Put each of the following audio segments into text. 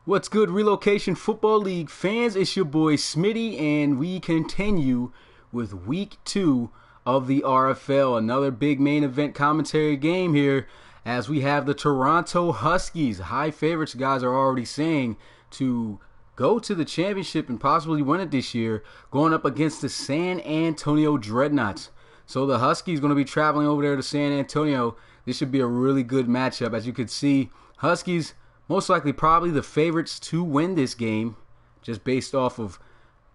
What's good, Relocation Football League fans? It's your boy Smitty, and we continue with Week 2 of the RFL. Another big main event commentary game here as we have the Toronto Huskies. High favorites, guys are already saying, to go to the championship and possibly win it this year, going up against the San Antonio Dreadnoughts. So the Huskies going to be traveling over there to San Antonio. This should be a really good matchup. As you can see, Huskies most likely probably the favorites to win this game, just based off of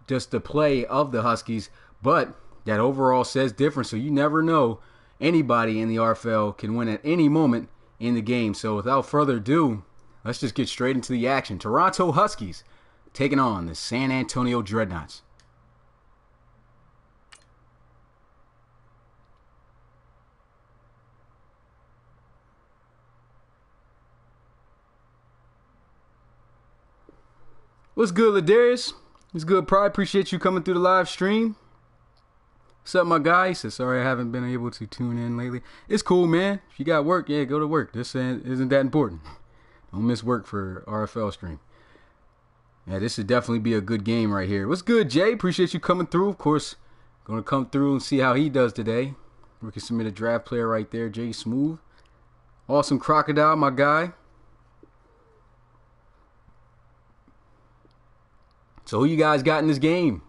just the play of the Huskies. But that overall says different, so you never know. Anybody in the RFL can win at any moment in the game. So without further ado, let's just get straight into the action. Toronto Huskies taking on the San Antonio Dreadnoughts. What's good, Ladarius? What's good, Pride? Appreciate you coming through the live stream. What's up, my guy? He said, sorry I haven't been able to tune in lately. It's cool, man. If you got work, yeah, go to work. This isn't that important. Don't miss work for RFL stream. Yeah, this should definitely be a good game right here. What's good, Jay? Appreciate you coming through. Of course, going to come through and see how he does today. We can submit a draft player right there, Jay Smooth. Awesome Crocodile, my guy. So who you guys got in this game?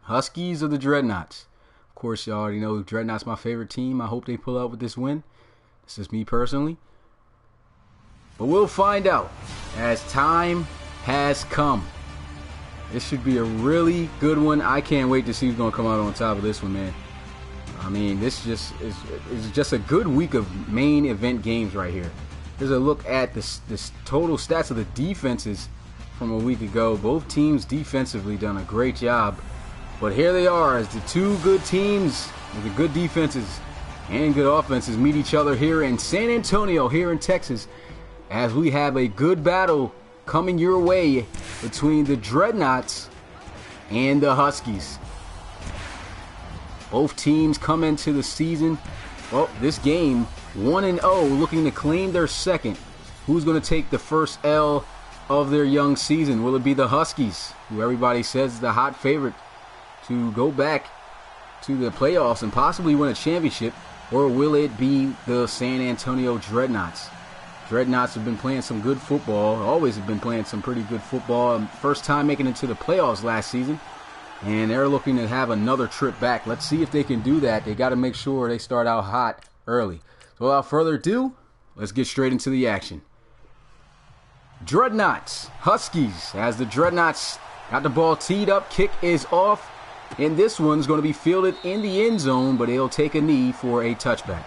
Huskies or the Dreadnoughts? Of course, you already know Dreadnoughts my favorite team. I hope they pull out with this win. This is me personally. But we'll find out as time has come. This should be a really good one. I can't wait to see who's going to come out on top of this one, man. I mean, this just is just a good week of main event games right here. Here's a look at this total stats of the defenses from a week ago. Both teams defensively done a great job, but here they are as the two good teams with the good defenses and good offenses meet each other here in San Antonio, here in Texas, as we have a good battle coming your way between the Dreadnoughts and the Huskies. Both teams come into the season, well, this game 1-0, looking to claim their second. Who's going to take the first L of their young season? Will it be the Huskies, who everybody says is the hot favorite to go back to the playoffs and possibly win a championship, or will it be the San Antonio Dreadnoughts? Dreadnoughts have been playing some good football, always have been playing some pretty good football. First time making it to the playoffs last season, and they're looking to have another trip back. Let's see if they can do that. They got to make sure they start out hot early. So without further ado, let's get straight into the action. Dreadnoughts, Huskies, as the Dreadnoughts got the ball teed up, kick is off, and this one's going to be fielded in the end zone, but they'll take a knee for a touchback.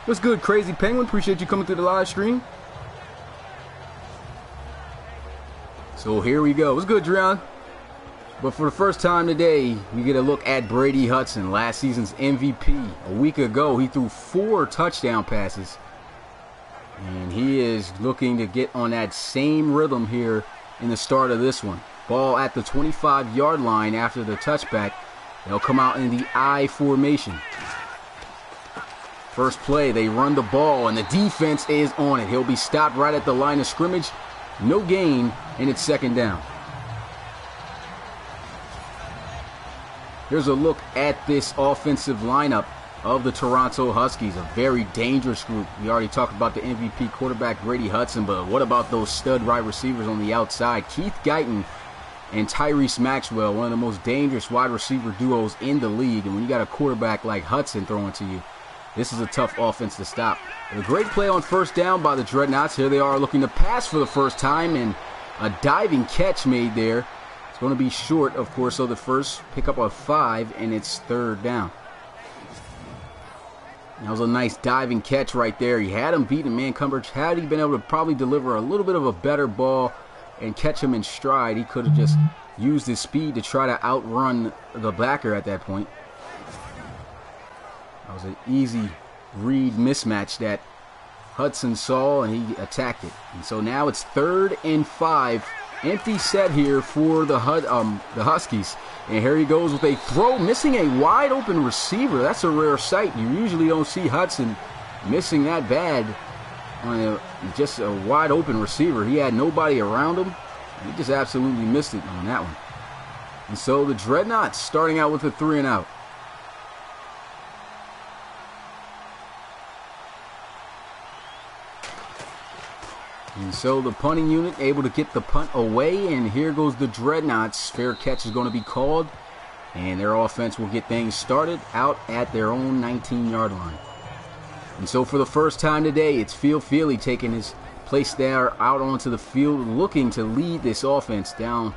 What's good, Crazy Penguin? Appreciate you coming through the live stream. So here we go. What's good, Dreon? But for the first time today, we get a look at Brady Hudson, last season's MVP. A week ago, he threw 4 touchdown passes. And he is looking to get on that same rhythm here in the start of this one. Ball at the 25-yard line after the touchback. They'll come out in the I formation. First play, they run the ball, and the defense is on it. He'll be stopped right at the line of scrimmage. No gain, and it's second down. Here's a look at this offensive lineup of the Toronto Huskies, a very dangerous group. We already talked about the MVP quarterback Brady Hudson, but what about those stud wide receivers on the outside? Keith Guyton and Tyrese Maxwell, one of the most dangerous wide receiver duos in the league. And when you got a quarterback like Hudson throwing to you, this is a tough offense to stop. A great play on first down by the Dreadnoughts. Here they are looking to pass for the first time, and a diving catch made there. It's going to be short, of course, so the first pick up a 5, and it's third down. That was a nice diving catch right there. He had him beaten man coverage. Had he been able to probably deliver a little bit of a better ball and catch him in stride, he could have just used his speed to try to outrun the backer at that point. That was an easy read mismatch that Hudson saw, and he attacked it. And so now it's 3rd and 5. Empty set here for the Huskies. And here he goes with a throw, missing a wide open receiver. That's a rare sight. You usually don't see Hudson missing that bad. on just a wide open receiver. He had nobody around him. He just absolutely missed it on that one. And so the Dreadnoughts starting out with a 3 and out. And so the punting unit able to get the punt away, and here goes the Dreadnoughts. Fair catch is going to be called, and their offense will get things started out at their own 19-yard line. And so for the first time today, it's Phil Feely taking his place there out onto the field, looking to lead this offense down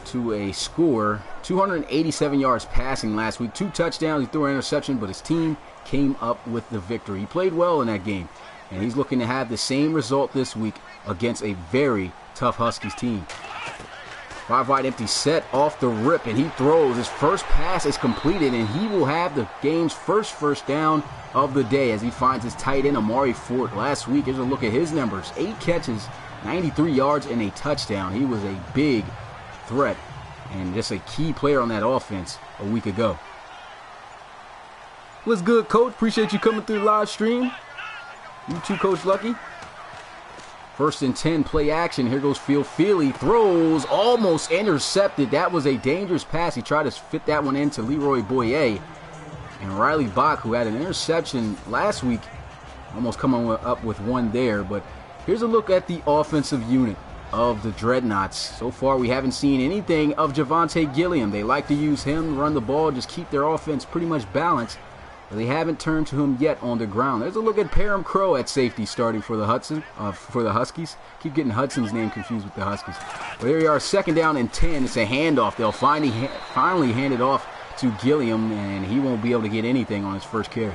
to a score. 287 yards passing last week, 2 touchdowns, he threw an interception, but his team came up with the victory. He played well in that game, and he's looking to have the same result this week against a very tough Huskies team. 5 wide empty set off the rip, and he throws. His first pass is completed, and he will have the game's first down of the day as he finds his tight end, Amari Fort. Last week, here's a look at his numbers. 8 catches, 93 yards, and a touchdown. He was a big threat and just a key player on that offense a week ago. What's good, Coach? Appreciate you coming through the live stream. You too, Coach Lucky. 1st and 10, play action. Here goes Phil Feely. Throws, almost intercepted. That was a dangerous pass. He tried to fit that one into Leroy Boyer. And Riley Bach, who had an interception last week, almost coming up with one there. But here's a look at the offensive unit of the Dreadnoughts. So far, we haven't seen anything of Javonte Gilliam. They like to use him, run the ball, just keep their offense pretty much balanced. They haven't turned to him yet on the ground. There's a look at Parham Crow at safety starting for the Huskies. Keep getting Hudson's name confused with the Huskies. But here we are, 2nd down and 10. It's a handoff. They'll finally hand it off to Gilliam, and he won't be able to get anything on his first carry.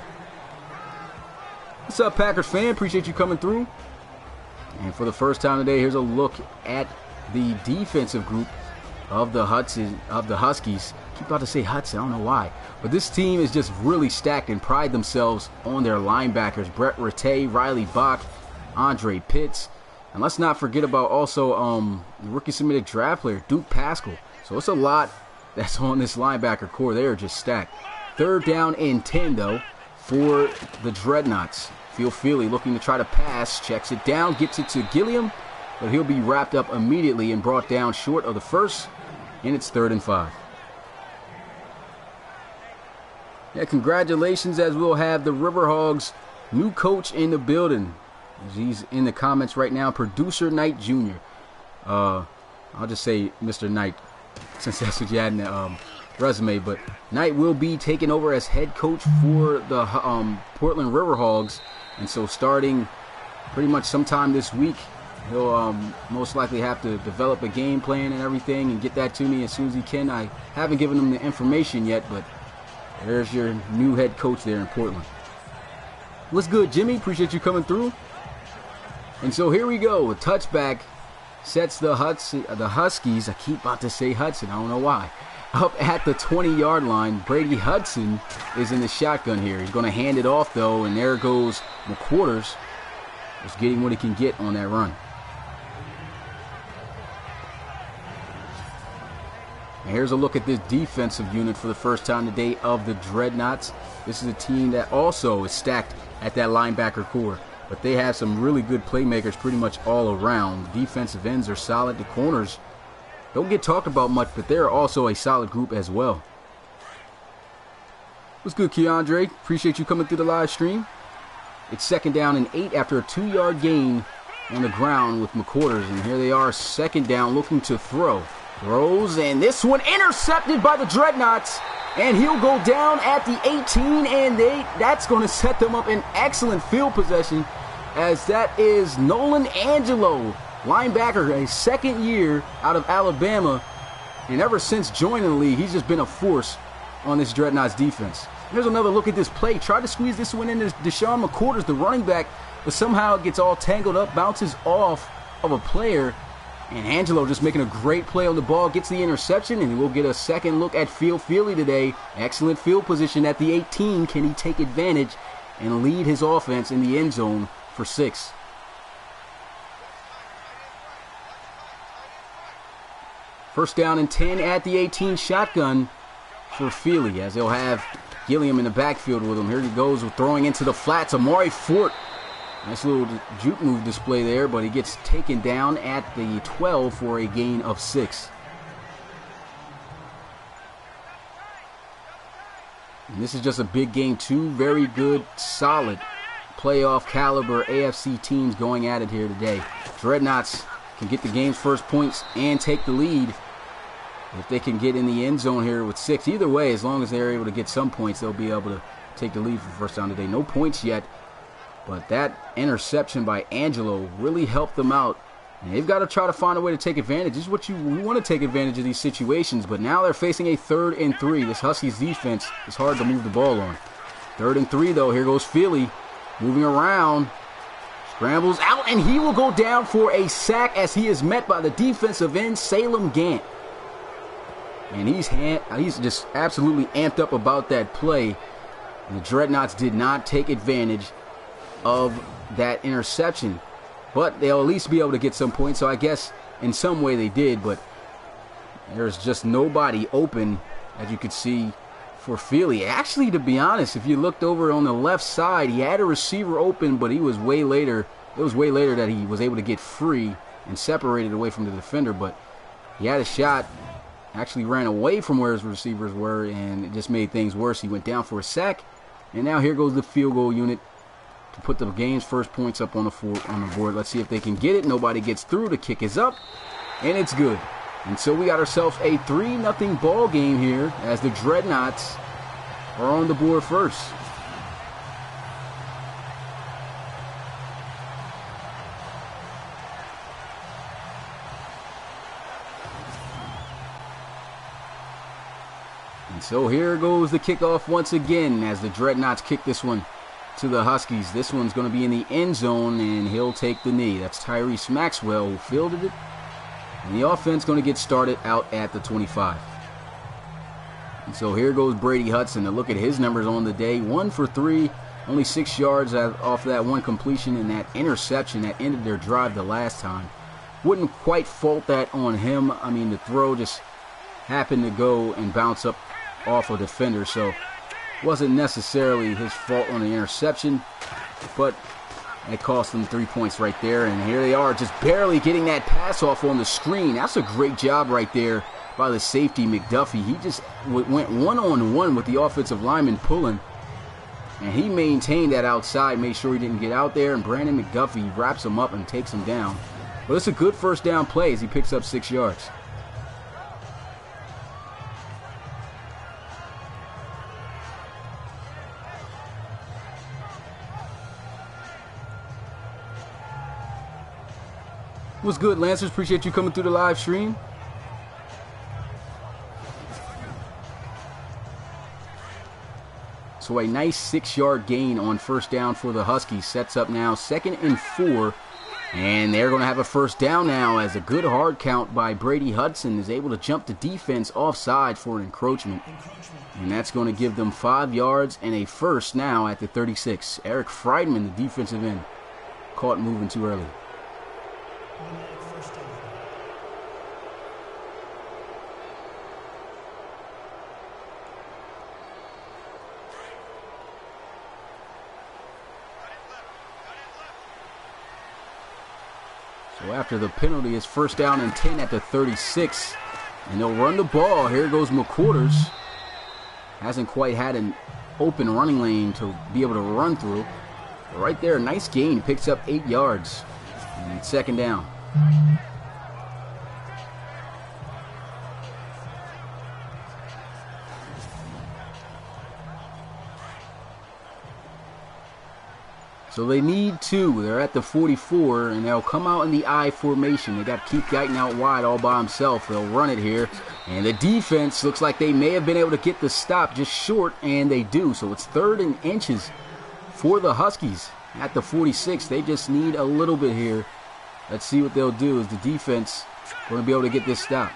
What's up, Packers fan? Appreciate you coming through. And for the first time today, here's a look at the defensive group of the Huskies. Keep about to say Hudson, I don't know why. But this team is just really stacked and pride themselves on their linebackers. Brett Rattay, Riley Bach, Andre Pitts. And let's not forget about also rookie submitted draft player, Duke Pascal. So it's a lot that's on this linebacker core. They are just stacked. 3rd down and 10, though, for the Dreadnoughts. Phil Feely looking to try to pass. Checks it down, gets it to Gilliam. But he'll be wrapped up immediately and brought down short of the first. And it's 3rd and 5. Yeah, congratulations, as we'll have the Riverhogs' new coach in the building. He's in the comments right now, Producer Knight Jr. I'll just say Mr. Knight, since that's what you had in the resume. But Knight will be taking over as head coach for the Portland Riverhogs. And so starting pretty much sometime this week, he'll most likely have to develop a game plan and everything and get that to me as soon as he can. I haven't given him the information yet, but there's your new head coach there in Portland. What's good, Jimmy? Appreciate you coming through. And so here we go. A touchback sets the Huskies, I keep about to say Hudson, I don't know why, up at the 20-yard line. Brady Hudson is in the shotgun here. He's going to hand it off, though, and there goes McQuarters, just getting what he can get on that run. And here's a look at this defensive unit for the first time today of the Dreadnoughts. This is a team that also is stacked at that linebacker core. But they have some really good playmakers pretty much all around. The defensive ends are solid. The corners don't get talked about much, but they're also a solid group as well. What's good, Keandre? Appreciate you coming through the live stream. It's 2nd down and 8 after a 2-yard gain on the ground with McQuarters. And here they are, 2nd down, looking to throw. Throws, and this one intercepted by the Dreadnoughts, and he'll go down at the 18, and that's going to set them up an excellent field possession, as that is Nolan Angelo, linebacker, a 2nd year out of Alabama, and ever since joining the league, he's just been a force on this Dreadnoughts defense. Here's another look at this play. Tried to squeeze this one into Deshaun McQuarters, the running back, but somehow it gets all tangled up, bounces off of a player. And Angelo just making a great play on the ball, gets the interception, and we'll get a second look at Phil Feely today. Excellent field position at the 18. Can he take advantage and lead his offense in the end zone for 6? First down and 10 at the 18, shotgun for Feely, as they'll have Gilliam in the backfield with him. Here he goes, throwing into the flats. Amari Fort Nice little juke move display there, but he gets taken down at the 12 for a gain of 6. And this is just a big game. Two very good, solid, playoff caliber AFC teams going at it here today. Dreadnoughts can get the game's first points and take the lead if they can get in the end zone here with 6. Either way, as long as they're able to get some points, they'll be able to take the lead for the first down today. No points yet, but that interception by Angelo really helped them out. And they've got to try to find a way to take advantage. This is what we want to take advantage of these situations, but now they're facing a 3rd and 3. This Huskies defense is hard to move the ball on. 3rd and 3 though. Here goes Feely moving around. Scrambles out, and he will go down for a sack as he is met by the defensive end, Salem Gant. And he's just absolutely amped up about that play. And the Dreadnoughts did not take advantage of that interception. But they'll at least be able to get some points. So I guess in some way they did. But there's just nobody open, as you could see, for Feely. Actually, to be honest, if you looked over on the left side, he had a receiver open, but he was way later. It was way later that he was able to get free and separated away from the defender. But he had a shot. Actually ran away from where his receivers were, and it just made things worse. He went down for a sack, and now here goes the field goal unit to put the game's first points up on the board. Let's see if they can get it. Nobody gets through. The kick is up, and it's good. And so we got ourselves a 3-0 ball game here as the Dreadnoughts are on the board first. And so here goes the kickoff once again as the Dreadnoughts kick this one to the Huskies. This one's going to be in the end zone, and he'll take the knee. That's Tyrese Maxwell who fielded it. And the offense going to get started out at the 25. And so here goes Brady Hudson to look at his numbers on the day. 1 for 3, only 6 yards off that one completion and that interception that ended their drive the last time. Wouldn't quite fault that on him. I mean, the throw just happened to go and bounce up off a defender, so wasn't necessarily his fault on the interception, but it cost them 3 points right there. And here they are, just barely getting that pass off on the screen. That's a great job right there by the safety, McDuffie. He just went one-on-one with the offensive lineman pulling, and he maintained that outside, made sure he didn't get out there, and Brandon McDuffie wraps him up and takes him down. But it's a good first down play as he picks up 6 yards. What's good, Lancers? Appreciate you coming through the live stream. So a nice 6-yard gain on first down for the Huskies. Sets up now 2nd and 4. And they're going to have a first down now as a good hard count by Brady Hudson is able to jump the defense offside for an encroachment. And that's going to give them 5 yards and a first now at the 36. Eric Friedman, the defensive end, caught moving too early. So after the penalty, it's first down and 10 at the 36. And they'll run the ball. Here goes McQuarters. Hasn't quite had an open running lane to be able to run through. But right there, nice gain. Picks up 8 yards. And it's 2nd down. So they need 2. They're at the 44, and they'll come out in the I formation. They got Keith Guyton out wide all by himself. They'll run it here. And the defense looks like they may have been able to get the stop just short, and they do. So it's 3rd and inches for the Huskies at the 46. They just need a little bit here. Let's see what they'll do. Is the defense going to be able to get this stop?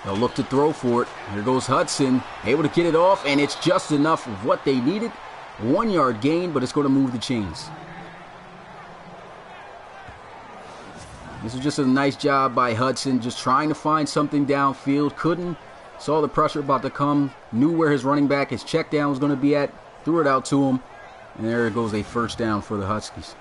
They'll look to throw for it. Here goes Hudson, able to get it off, and it's just enough of what they needed. 1 yard gain, but it's going to move the chains. This is just a nice job by Hudson, just trying to find something downfield. Couldn't. Saw the pressure about to come. Knew where his running back, his check down was going to be at. Threw it out to him. And there goes a first down for the Huskies.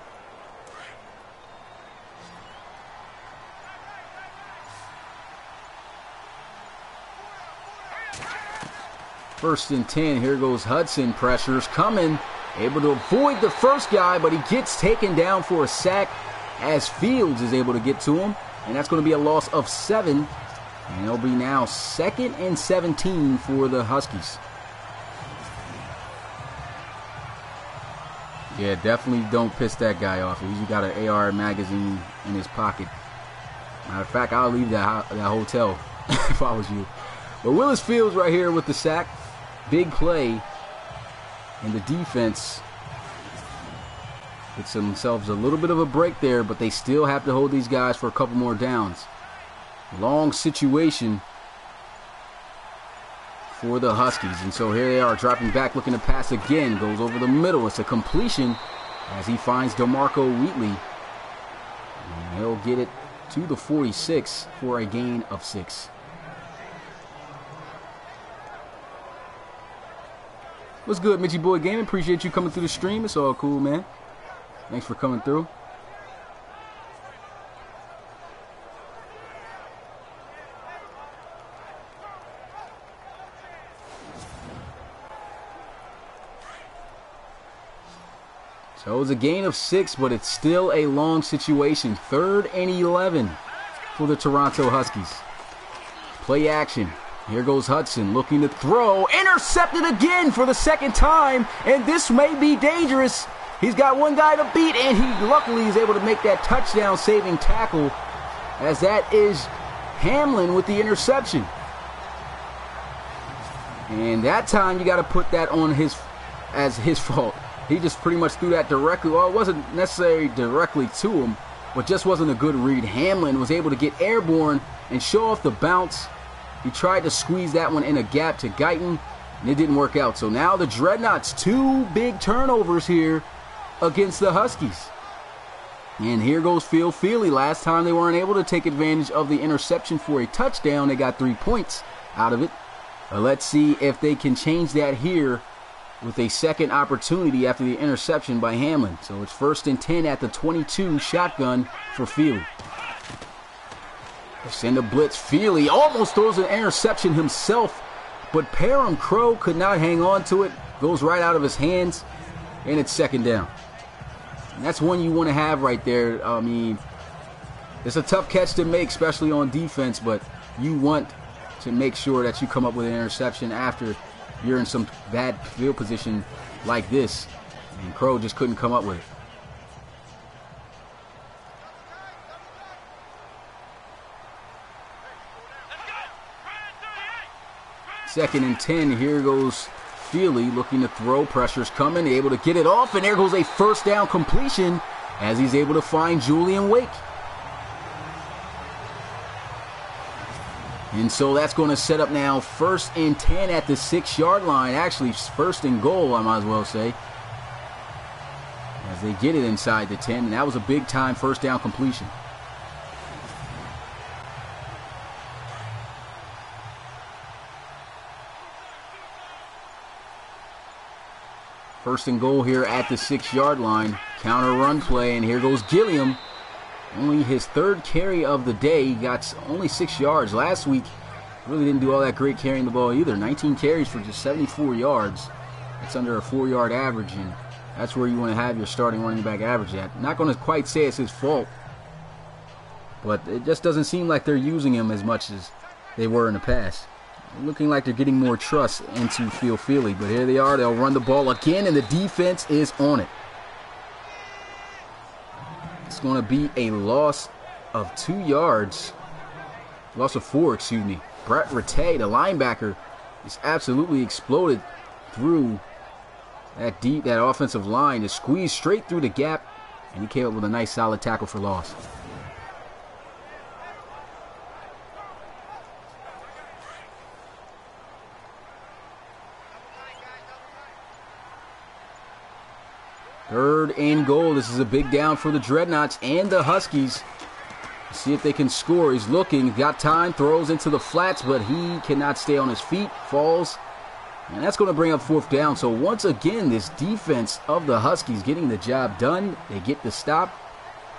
First and 10. Here goes Hudson. Pressures coming. Able to avoid the first guy, but he gets taken down for a sack as Fields is able to get to him. And that's going to be a loss of 7. And it'll be now 2nd and 17 for the Huskies. Yeah, definitely don't piss that guy off. He's got an AR magazine in his pocket. Matter of fact, I'll leave that hotel if I was you. But Willis Fields right here with the sack. Big play. And the defense gets themselves a little bit of a break there, but they still have to hold these guys for a couple more downs. Long situation for the Huskies. And so here they are dropping back, looking to pass again. Goes over the middle. It's a completion as he finds DeMarco Wheatley. And he'll get it to the 46 for a gain of 6. What's good, Mitchy Boy Gaming? Appreciate you coming through the stream. It's all cool, man. Thanks for coming through. So it was a gain of 6, but it's still a long situation. 3rd and 11 for the Toronto Huskies. Play action. Here goes Hudson looking to throw. Intercepted again for the 2nd time. And this may be dangerous. He's got one guy to beat, and he luckily is able to make that touchdown-saving tackle, as that is Hamlin with the interception. And that time you got to put that on as his fault. He just pretty much threw that directly. Well, it wasn't necessarily directly to him, but just wasn't a good read. Hamlin was able to get airborne and show off the bounce. He tried to squeeze that one in a gap to Guyton, and it didn't work out. So now the Dreadnoughts, 2 big turnovers here against the Huskies. And here goes Phil Feely. Last time they weren't able to take advantage of the interception for a touchdown. They got 3 points out of it. Let's see if they can change that here with a second opportunity after the interception by Hamlin. So it's 1st and 10 at the 22, shotgun for Feely. Send a blitz. Feely almost throws an interception himself, but Parham Crow could not hang on to it. Goes right out of his hands, and it's 2nd down. And that's one you want to have right there. I mean, it's a tough catch to make, especially on defense, but you want to make sure that you come up with an interception after you're in some bad field position like this. And Crow just couldn't come up with it. Second and 10. Here goes Feely looking to throw. Pressure's coming. Able to get it off. And there goes a 1st down completion as he's able to find Julian Wake. And so that's going to set up now 1st and 10 at the 6-yard line. Actually, 1st and goal, I might as well say. As they get it inside the 10. And that was a big-time 1st down completion. First and goal here at the 6-yard line. Counter run play, and here goes Gilliam. Only his 3rd carry of the day. He got only 6 yards. Last week, really didn't do all that great carrying the ball either. 19 carries for just 74 yards. That's under a 4-yard average, and that's where you want to have your starting running back average at. Not going to quite say it's his fault, but it just doesn't seem like they're using him as much as they were in the past. Looking like they're getting more trust into Phil Feely, but here they are. They'll run the ball again, and the defense is on it. It's going to be a loss of 2 yards. Loss of 4, excuse me. Brett Rattay, the linebacker, is absolutely exploded through that offensive line to squeeze straight through the gap, and he came up with a nice solid tackle for loss. Third and goal. This is a big down for the Dreadnoughts and the Huskies. See if they can score. He's looking, got time, throws into the flats, but he cannot stay on his feet. Falls And that's going to bring up 4th down. So once again, this defense of the Huskies getting the job done. They get the stop,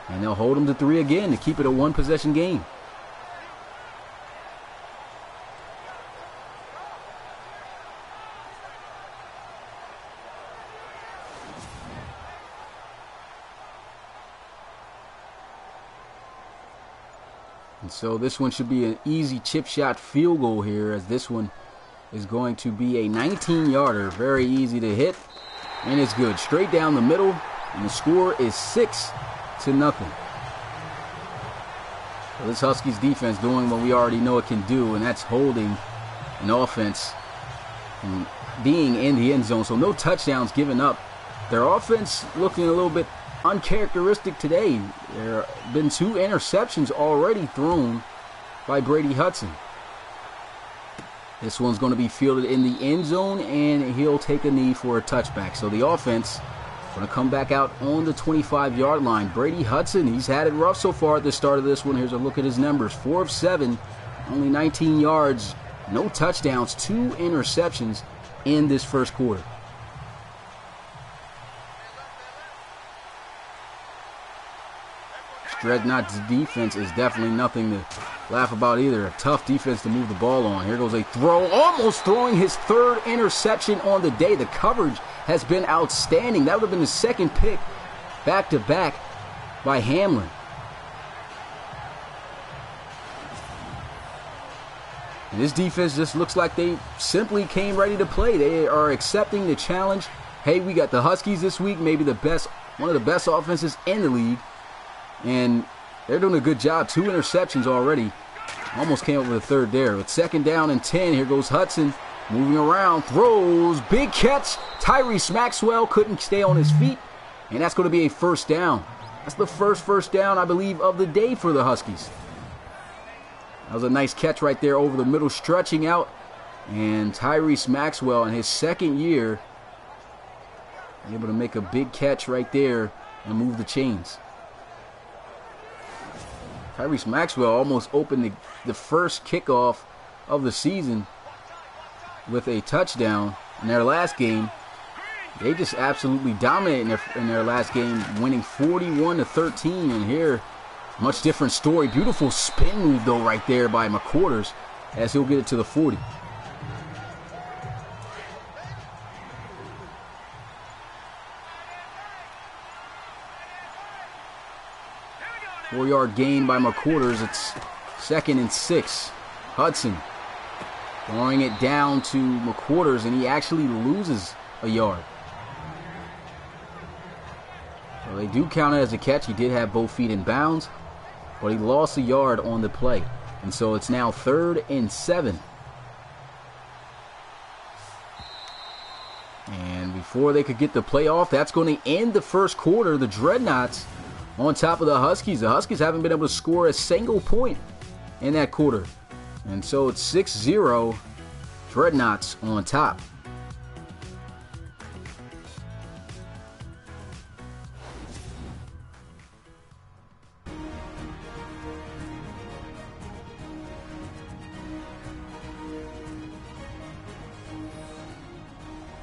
and they'll hold them to 3 again to keep it a 1-possession game. And so this one should be an easy chip shot field goal here, as this one is going to be a 19-yarder. Very easy to hit, and it's good. Straight down the middle, and the score is 6-0. So this Huskies defense doing what we already know it can do, and that's holding an offense and being in the end zone. So no touchdowns given up. Their offense looking a little bit uncharacteristic today. There have been 2 interceptions already thrown by Brady Hudson. This one's going to be fielded in the end zone, and he'll take a knee for a touchback. So the offense going to come back out on the 25-yard line. Brady Hudson, he's had it rough so far at the start of this one. Here's a look at his numbers. 4 of 7, only 19 yards, no touchdowns, 2 interceptions in this first quarter. Dreadnoughts defense is definitely nothing to laugh about either. A tough defense to move the ball on. Here goes a throw, almost throwing his 3rd interception on the day. The coverage has been outstanding. That would have been the 2nd pick back-to-back by Hamlin. And this defense just looks like they simply came ready to play. They are accepting the challenge. Hey, we got the Huskies this week, maybe one of the best offenses in the league. And they're doing a good job. 2 interceptions already. Almost came up with a 3rd there. With 2nd down and 10, here goes Hudson. Moving around, throws, big catch. Tyrese Maxwell couldn't stay on his feet. And that's going to be a 1st down. That's the first down, I believe, of the day for the Huskies. That was a nice catch right there over the middle, stretching out. And Tyrese Maxwell in his 2nd year, able to make a big catch right there and move the chains. Tyrese Maxwell almost opened the first kickoff of the season with a touchdown in their last game. They just absolutely dominated in their last game, winning 41-13. And here, much different story. Beautiful spin move, though, right there by McQuarters as he'll get it to the 40. Four-yard gain by McQuarters. It's 2nd and 6. Hudson throwing it down to McQuarters, and he actually loses a yard. So they do count it as a catch. He did have both feet in bounds, but he lost a yard on the play. And so it's now 3rd and 7. And before they could get the play off, that's going to end the first quarter. The Dreadnoughts on top of the Huskies. The Huskies haven't been able to score a single point in that quarter. And so it's 6-0, Dreadnoughts on top.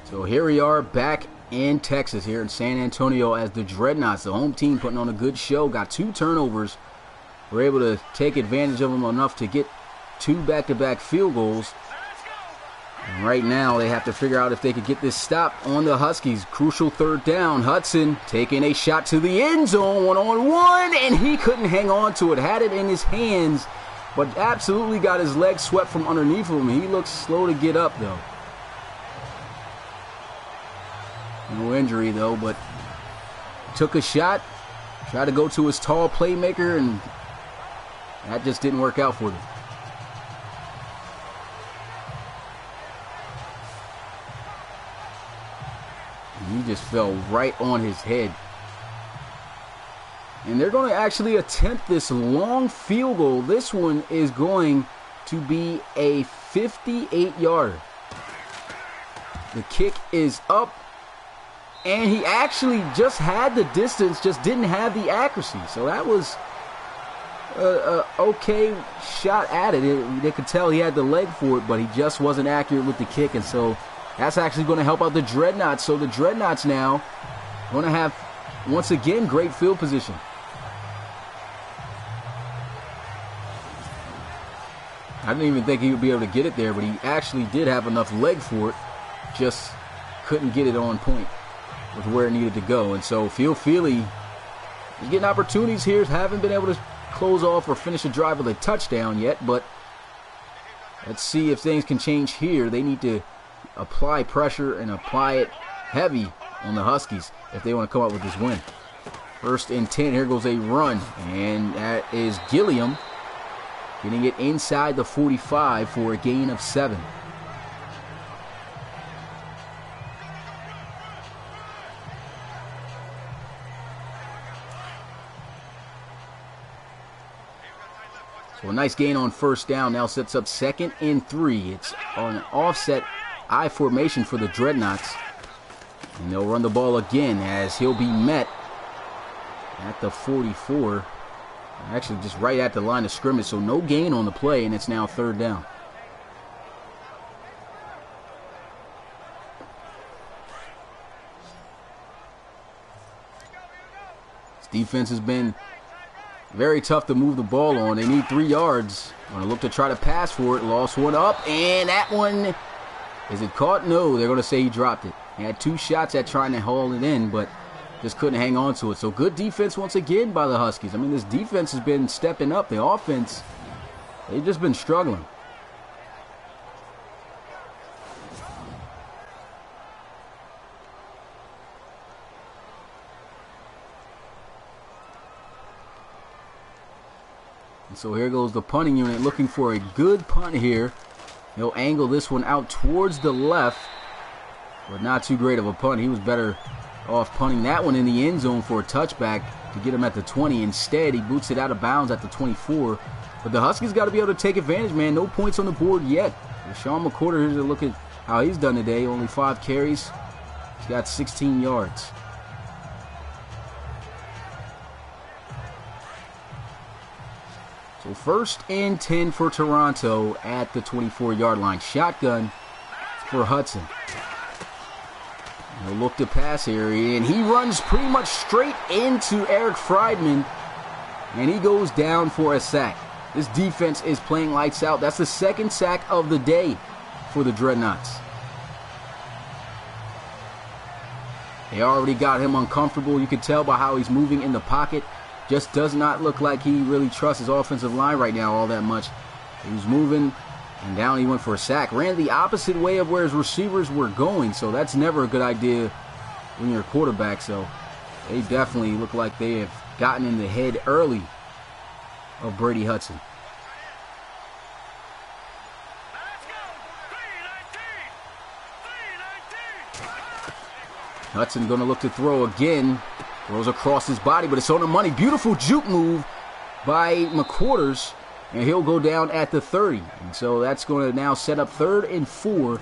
So here we are back in Texas, here in San Antonio, as the Dreadnoughts, the home team, putting on a good show. Got 2 turnovers. We're able to take advantage of them enough to get 2 back-to-back field goals. And right now, they have to figure out if they could get this stop on the Huskies. Crucial 3rd down. Hudson taking a shot to the end zone, 1-on-1, and he couldn't hang on to it. Had it in his hands, but absolutely got his legs swept from underneath him. He looks slow to get up, though. No injury, though, but took a shot, tried to go to his tall playmaker, and that just didn't work out for them. And he just fell right on his head. And they're going to actually attempt this long field goal. This one is going to be a 58-yarder. The kick is up. And he actually just had the distance, just didn't have the accuracy. So that was a okay shot at it. They could tell he had the leg for it, but he just wasn't accurate with the kick. And so That's actually going to help out the Dreadnoughts. So the Dreadnoughts now going to have, once again, great field position. I didn't even think he would be able to get it there, but he actually did have enough leg for it. Just couldn't get it on point with where it needed to go. And so Phil Feely is getting opportunities here. Haven't been able to close off or finish a drive with a touchdown yet, but let's see if things can change here. They need to apply pressure and apply it heavy on the Huskies if they want to come up with this win. 1st and 10. Here goes a run, and that is Gilliam getting it inside the 45 for a gain of 7. So a nice gain on 1st down. Now sets up 2nd and 3. It's on an offset I formation for the Dreadnoughts. And they'll run the ball again as he'll be met at the 44. Actually just right at the line of scrimmage. So no gain on the play, and it's now 3rd down. This defense has been very tough to move the ball on. They need 3 yards. Going to look to try to pass for it. Lost one up, and that one, is it caught? No, they're going to say he dropped it. He had 2 shots at trying to haul it in, but just couldn't hang on to it. So good defense once again by the Huskies. I mean, this defense has been stepping up. The offense, they've just been struggling. So here goes the punting unit looking for a good punt here. He'll angle this one out towards the left, but not too great of a punt. He was better off punting that one in the end zone for a touchback to get him at the 20. Instead, he boots it out of bounds at the 24. But the Huskies got to be able to take advantage, man. No points on the board yet. Sean McCorder, here's a look at how he's done today. Only 5 carries. He's got 16 yards. So 1st and 10 for Toronto at the 24-yard line. Shotgun for Hudson. He'll look to pass here, and he runs pretty much straight into Eric Friedman, and he goes down for a sack. This defense is playing lights out. That's the 2nd sack of the day for the Dreadnoughts. They already got him uncomfortable. You can tell by how he's moving in the pocket. Just does not look like he really trusts his offensive line right now all that much. He was moving, and down he went for a sack. Ran the opposite way of where his receivers were going, so that's never a good idea when you're a quarterback. So they definitely look like they have gotten in the head early of Brady Hudson. Hudson going to look to throw again. Throws across his body, but it's on the money. Beautiful juke move by McQuarters, and he'll go down at the 30. And so that's going to now set up 3rd and 4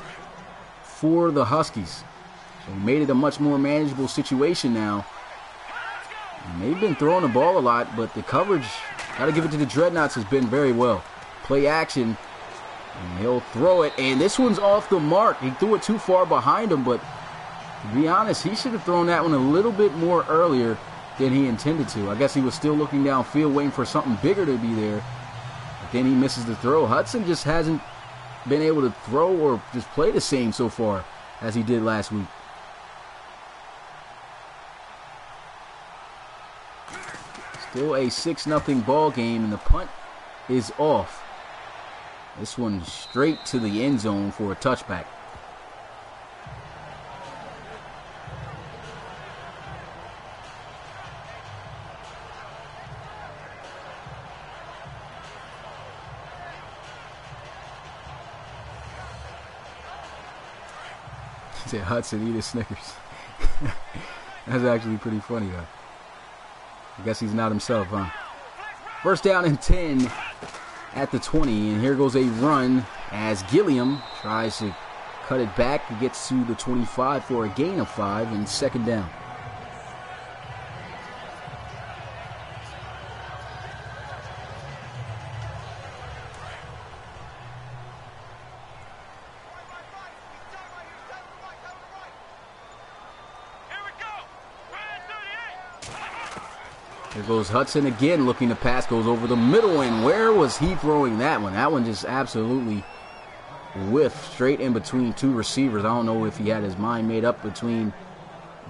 for the Huskies. So he made it a much more manageable situation now. And they've been throwing the ball a lot, but the coverage, got to give it to the Dreadnoughts, has been very well. Play action, and he'll throw it, and this one's off the mark. He threw it too far behind him, but to be honest, he should have thrown that one a little bit more earlier than he intended to. I guess he was still looking downfield, waiting for something bigger to be there. But then he misses the throw. Hudson just hasn't been able to throw or just play the same so far as he did last week. Still a 6-0 ball game, and the punt is off. This one straight to the end zone for a touchback. Said Hudson, eat his Snickers. That's actually pretty funny, though. I guess he's not himself, huh? 1st down and 10 at the 20, and here goes a run as Gilliam tries to cut it back. He gets to the 25 for a gain of 5 and 2nd down. Here goes Hudson again, looking to pass, goes over the middle, and where was he throwing that one? That one just absolutely whiffed straight in between two receivers. I don't know if he had his mind made up between,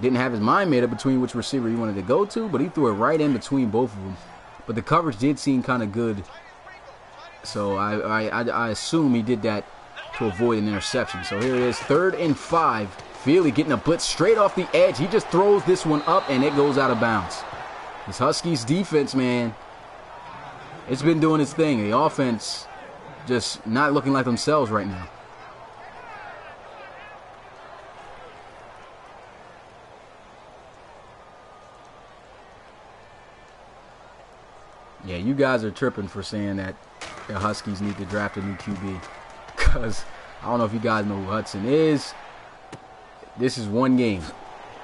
didn't have his mind made up between which receiver he wanted to go to, but he threw it right in between both of them. But the coverage did seem kind of good, so I assume he did that to avoid an interception. So here it is, 3rd and 5. Feely getting a blitz straight off the edge. He just throws this one up, and it goes out of bounds. This Huskies defense, man, it's been doing its thing. The offense just not looking like themselves right now. Yeah, you guys are tripping for saying that the Huskies need to draft a new QB. Because I don't know if you guys know who Hudson is. This is one game.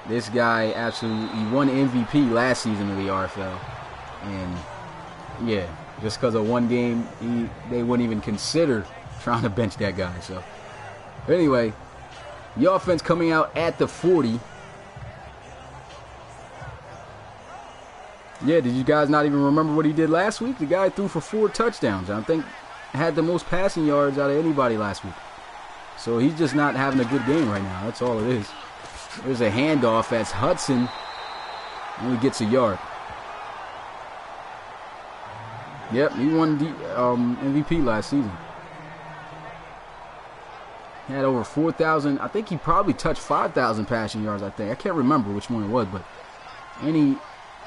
This guy absolutely won MVP last season of the RFL. And, yeah, just because of one game, they wouldn't even consider trying to bench that guy. So, anyway, the offense coming out at the 40. Yeah, did you guys not even remember what he did last week? The guy threw for 4 touchdowns. I think had the most passing yards out of anybody last week. So he's just not having a good game right now. That's all it is. There's a handoff. That's Hudson. Only gets a yard. Yep, he won the MVP last season. He had over 4,000. I think he probably touched 5,000 passing yards, I think. I can't remember which one it was, but I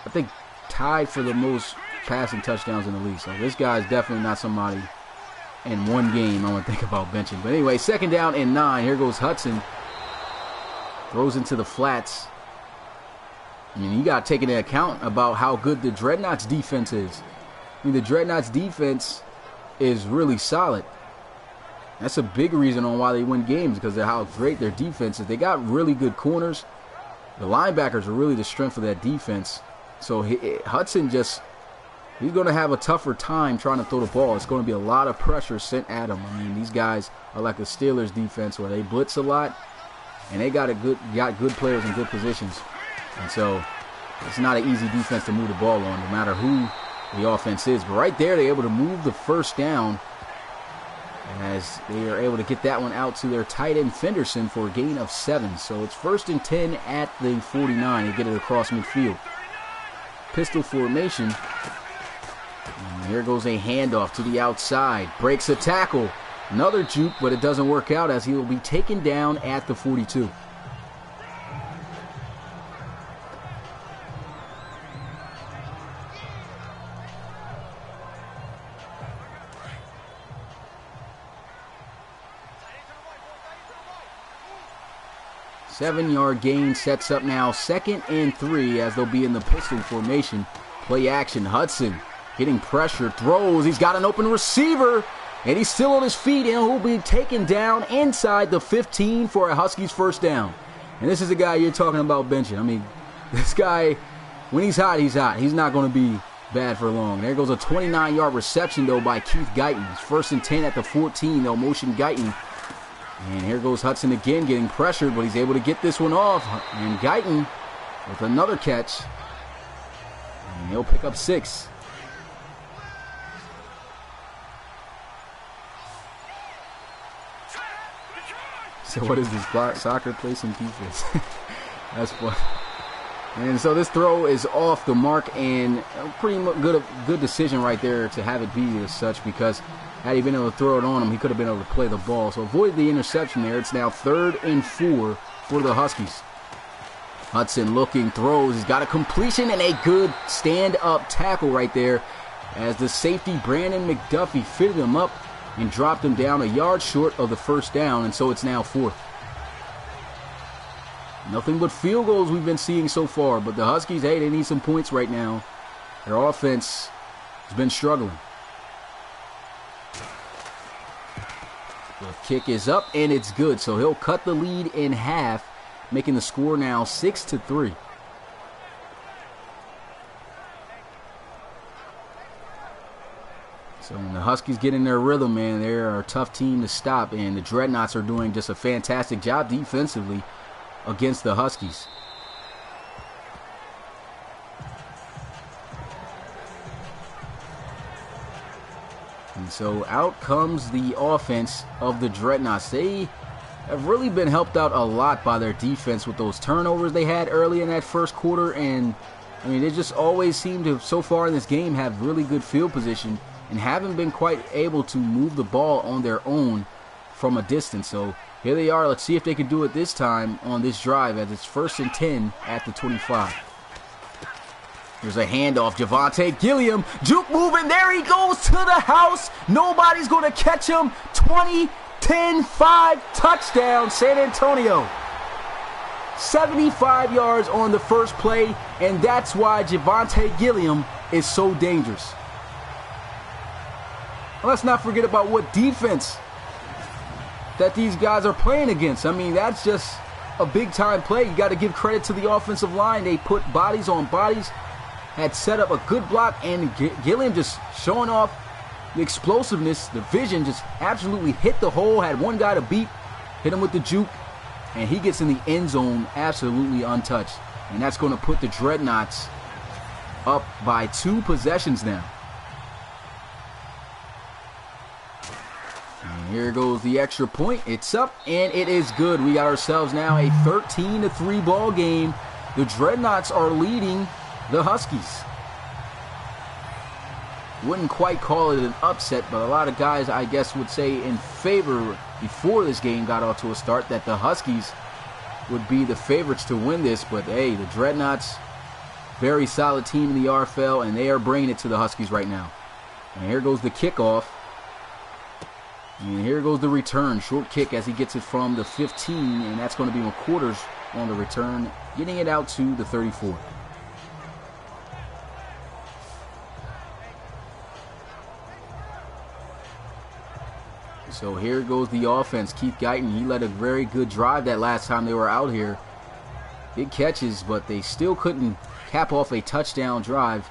think, tied for the most passing touchdowns in the league. So this guy is definitely not somebody in one game I want to think about benching. But anyway, 2nd down and 9. Here goes Hudson. Throws into the flats. I mean, you got to take into account about how good the Dreadnoughts defense is. I mean, the Dreadnoughts defense is really solid. That's a big reason on why they win games, because of how great their defense is. They got really good corners. The linebackers are really the strength of that defense. So Hudson he's going to have a tougher time trying to throw the ball. It's going to be a lot of pressure sent at him. I mean, these guys are like the Steelers defense where they blitz a lot, and they got good players in good positions. And so it's not an easy defense to move the ball on, no matter who the offense is. But right there, they're able to move the 1st down as they are able to get that one out to their tight end Fenderson for a gain of 7. So it's 1st and 10 at the 49. They get it across midfield. Pistol formation. And here goes a handoff to the outside. Breaks a tackle. Another juke, but it doesn't work out as he will be taken down at the 42. Seven-yard gain sets up now 2nd and 3 as they'll be in the pistol formation. Play action. Hudson getting pressure. Throws. He's got an open receiver. And he's still on his feet, and he'll be taken down inside the 15 for a Huskies 1st down. And this is a guy you're talking about benching. I mean, this guy, when he's hot, he's hot. He's not going to be bad for long. There goes a 29-yard reception, though, by Keith Guyton. It's 1st and 10 at the 14. They'll motion Guyton. And here goes Hudson again, getting pressured, but he's able to get this one off. And Guyton with another catch. And he'll pick up 6. So what is this, soccer play some defense? That's fun. And so this throw is off the mark, and a pretty good decision right there to have it be as such, because had he been able to throw it on him, he could have been able to play the ball. So avoid the interception there. It's now 3rd and 4 for the Huskies. Hudson looking, throws. He's got a completion and a good stand-up tackle right there as the safety Brandon McDuffie fitted him up and dropped him down a yard short of the 1st down, and so it's now 4th. Nothing but field goals we've been seeing so far, but the Huskies, hey, they need some points right now. Their offense has been struggling. The kick is up, and it's good. So he'll cut the lead in half, making the score now 6-3. So when the Huskies get in their rhythm, man, they're a tough team to stop, and the Dreadnoughts are doing just a fantastic job defensively against the Huskies. And so out comes the offense of the Dreadnoughts. They have really been helped out a lot by their defense with those turnovers they had early in that first quarter. And I mean, they just always seem to, so far in this game, have really good field position and haven't been quite able to move the ball on their own from a distance. So here they are. Let's see if they can do it this time on this drive as it's 1st and 10 at the 25. There's a handoff. Javonte Gilliam, juke moving. There he goes to the house. Nobody's going to catch him. 20, 10, 5, touchdown, San Antonio. 75 yards on the first play, and that's why Javonte Gilliam is so dangerous. Let's not forget about what defense that these guys are playing against. I mean, that's just a big-time play. You got to give credit to the offensive line. They put bodies on bodies, had set up a good block, and Gilliam just showing off the explosiveness, the vision, just absolutely hit the hole, had one guy to beat, hit him with the juke, and he gets in the end zone absolutely untouched. And that's going to put the Dreadnoughts up by 2 possessions now. And here goes the extra point. It's up, and it is good. We got ourselves now a 13-3 ball game. The Dreadnoughts are leading the Huskies. Wouldn't quite call it an upset, but a lot of guys, I guess, would say in favor before this game got off to a start that the Huskies would be the favorites to win this. But hey, the Dreadnoughts, very solid team in the RFL, and they are bringing it to the Huskies right now. And here goes the kickoff. And here goes the return. Short kick as he gets it from the 15, and that's going to be McQuarters on the return, getting it out to the 34. So here goes the offense. Keith Guyton, he led a very good drive that last time they were out here. Big catches, but they still couldn't cap off a touchdown drive.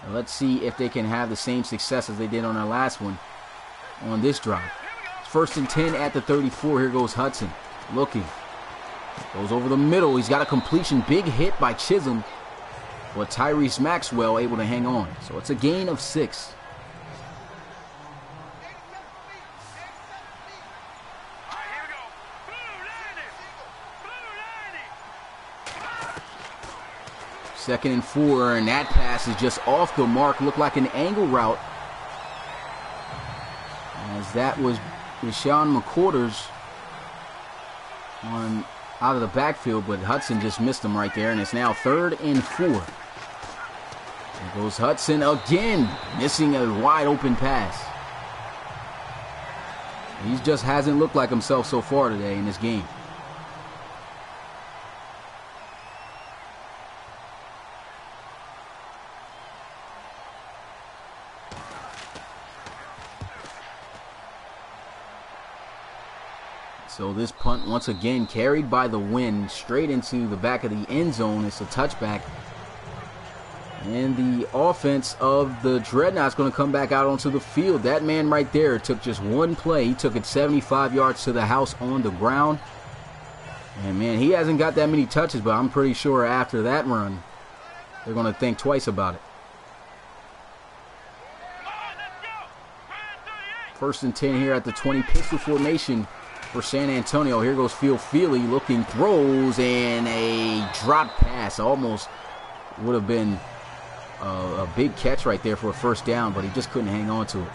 Now let's see if they can have the same success as they did on their last one on this drive. It's 1st and 10 at the 34. Here goes Hudson. Looking. Goes over the middle. He's got a completion. Big hit by Chisholm. But Tyrese Maxwell able to hang on. So it's a gain of 6. Second and 4, and that pass is just off the mark. Looked like an angle route. As that was Deshaun McQuarters on out of the backfield, but Hudson just missed him right there, and it's now 3rd and 4. There goes Hudson again, missing a wide open pass. He just hasn't looked like himself so far today in this game. So this punt, once again, carried by the wind, straight into the back of the end zone. It's a touchback. And the offense of the Dreadnoughts going to come back out onto the field. That man right there took just one play. He took it 75 yards to the house on the ground. And, man, he hasn't got that many touches, but I'm pretty sure after that run, they're going to think twice about it. 1st and 10 here at the 20, pistol formation for San Antonio. Here goes Phil Feely, looking, throws, and a drop pass. Almost would have been a big catch right there for a 1st down, but he just couldn't hang on to it.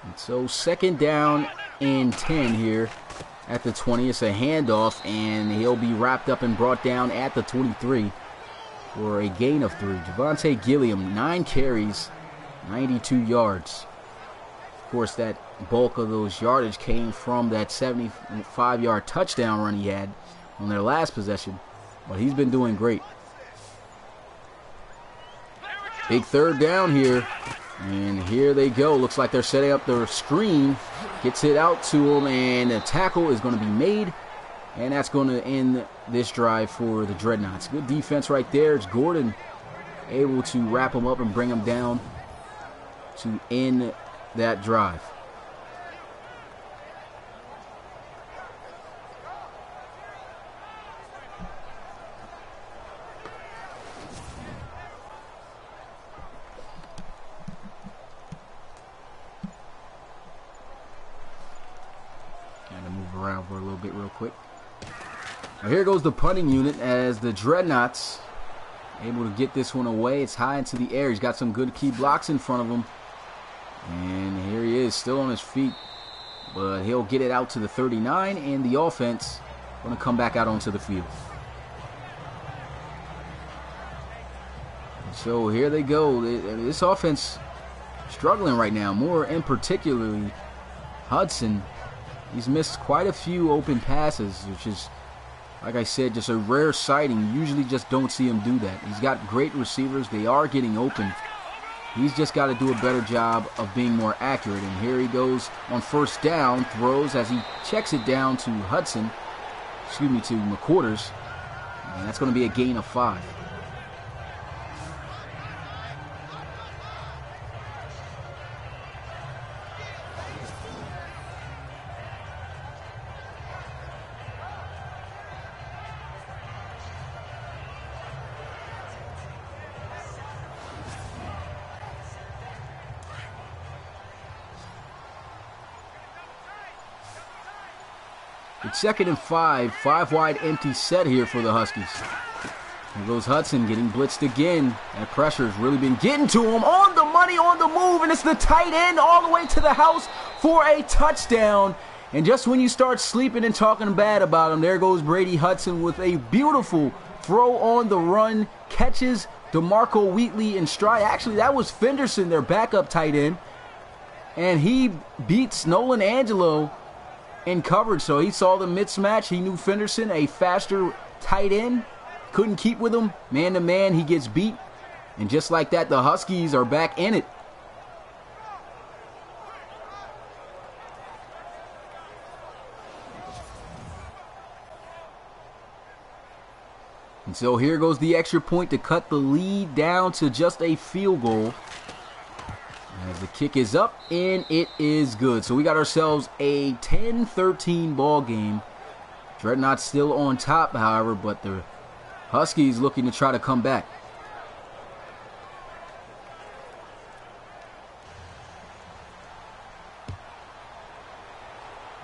And so 2nd down and 10 here at the 20. It's a handoff, and he'll be wrapped up and brought down at the 23 for a gain of 3. Javonte Gilliam, 9 carries, 92 yards. Of course, that bulk of those yardage came from that 75-yard touchdown run he had on their last possession, but he's been doing great. Big 3rd down here, and here they go. Looks like they're setting up their screen. Gets it out to him, and a tackle is going to be made, and that's going to end this drive for the Dreadnoughts. Good defense right there. It's Gordon able to wrap him up and bring him down to end that drive. move around for a little bit real quick. Now here goes the punting unit as the Dreadnoughts able to get this one away. It's high into the air. He's got some good key blocks in front of him. And here he is, still on his feet. But he'll get it out to the 39, and the offense going to come back out onto the field. So here they go. This offense struggling right now. More in particularly Hudson. He's missed quite a few open passes, which is, like I said, just a rare sighting. You usually just don't see him do that. He's got great receivers. They are getting open. He's just got to do a better job of being more accurate. And here he goes on first down, throws as he checks it down to Hudson. Excuse me, to McQuarters. And that's going to be a gain of 5. It's 2nd and 5. 5 wide empty set here for the Huskies. Here goes Hudson getting blitzed again. That pressure's really been getting to him. On the money, on the move, and it's the tight end all the way to the house for a touchdown. And just when you start sleeping and talking bad about him, there goes Brady Hudson with a beautiful throw on the run. Catches DeMarco Wheatley in stride. Actually, that was Fenderson, their backup tight end. And he beats Nolan Angelo in coverage, so he saw the mismatch. He knew Fenderson, a faster tight end, couldn't keep with him. Man to man, he gets beat. And just like that, the Huskies are back in it. And so here goes the extra point to cut the lead down to just a field goal. As the kick is up, and it is good. So we got ourselves a 10-13 ball game. Dreadnoughts still on top, however, but the Huskies looking to try to come back.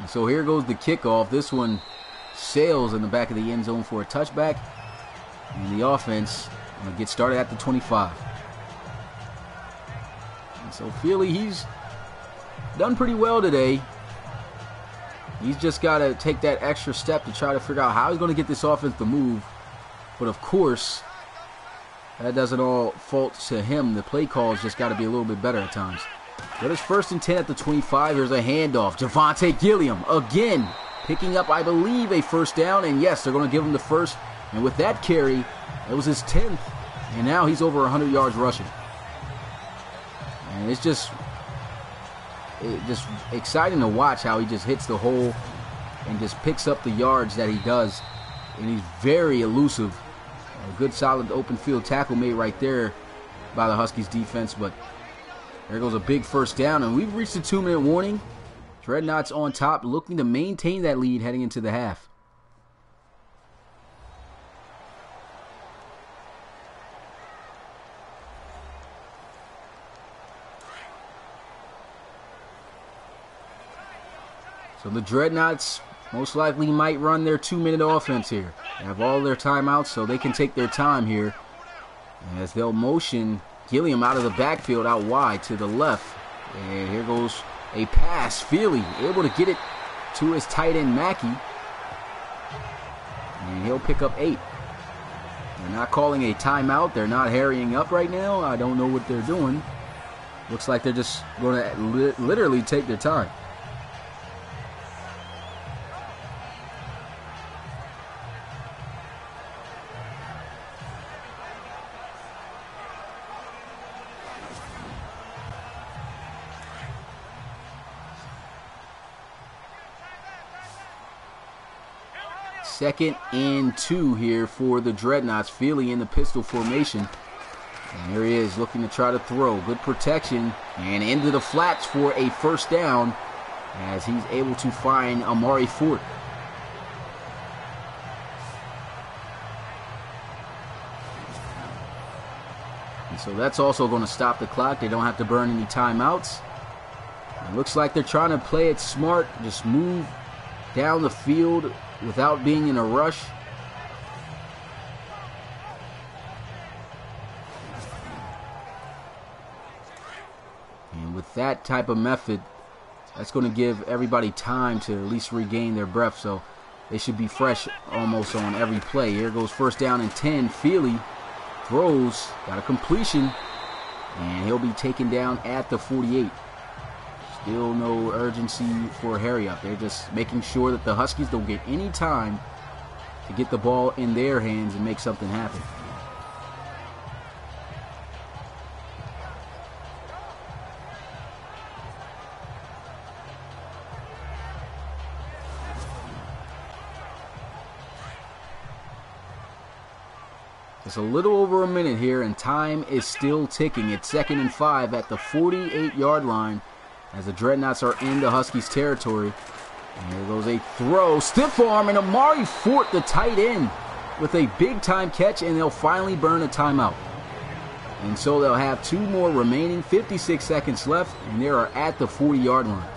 And so here goes the kickoff. This one sails in the back of the end zone for a touchback. And the offense will get started at the 25. So Feely, he's done pretty well today. He's just got to take that extra step to try to figure out how he's going to get this offense to move. But of course, that doesn't all fault to him. The play calls just got to be a little bit better at times. But it's 1st and 10 at the 25. Here's a handoff. Javante Gilliam again picking up, I believe, a first down. And yes, they're going to give him the first. And with that carry, it was his 10th. And now he's over 100 yards rushing. And it's just exciting to watch how he just hits the hole and just picks up the yards that he does. And he's very elusive. A good solid open field tackle made right there by the Huskies defense. But there goes a big first down. And we've reached the 2-minute warning. Dreadnoughts on top, looking to maintain that lead heading into the half. So the Dreadnoughts most likely might run their 2-minute offense here. They have all their timeouts, so they can take their time here. As they'll motion Gilliam out of the backfield out wide to the left. And here goes a pass. Feely able to get it to his tight end Mackey. And he'll pick up 8. They're not calling a timeout. They're not hurrying up right now. I don't know what they're doing. Looks like they're just going to literally take their time. Second and 2 here for the Dreadnoughts. Feely in the pistol formation. And here he is looking to try to throw. Good protection. And into the flats for a first down as he's able to find Amari Fort. And so that's also going to stop the clock. They don't have to burn any timeouts. It looks like they're trying to play it smart. Just move down the field without being in a rush. And with that type of method, that's going to give everybody time to at least regain their breath, so they should be fresh almost on every play. Here goes first down and 10. Feely throws, got a completion, and he'll be taken down at the 48. Still no urgency for a hurry up. They're just making sure that the Huskies don't get any time to get the ball in their hands and make something happen. It's a little over a minute here, and time is still ticking. It's 2nd and 5 at the 48-yard line as the Dreadnoughts are in the Huskies' territory. And here goes a throw. Stiff arm, and Amari Fort, the tight end, with a big-time catch, and they'll finally burn a timeout. And so they'll have 2 more remaining, 56 seconds left, and they are at the 40-yard line.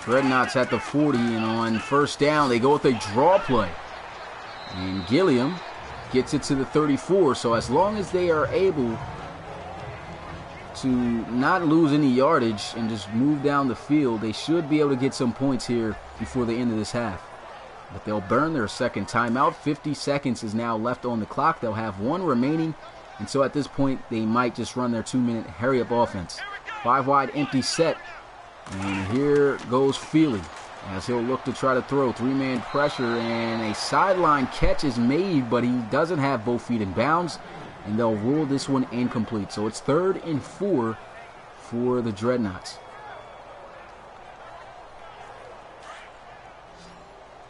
Dreadnoughts at the 40, and on first down, they go with a draw play. And Gilliam gets it to the 34, so as long as they are able to not lose any yardage and just move down the field, they should be able to get some points here before the end of this half. But they'll burn their second timeout. 50 seconds is now left on the clock. They'll have 1 remaining, and so at this point, they might just run their 2-minute hurry-up offense. 5 wide empty set. And here goes Feely as he'll look to try to throw. 3-man pressure, and a sideline catch is made, but he doesn't have both feet in bounds, and they'll rule this one incomplete. So it's 3rd and 4 for the Dreadnoughts.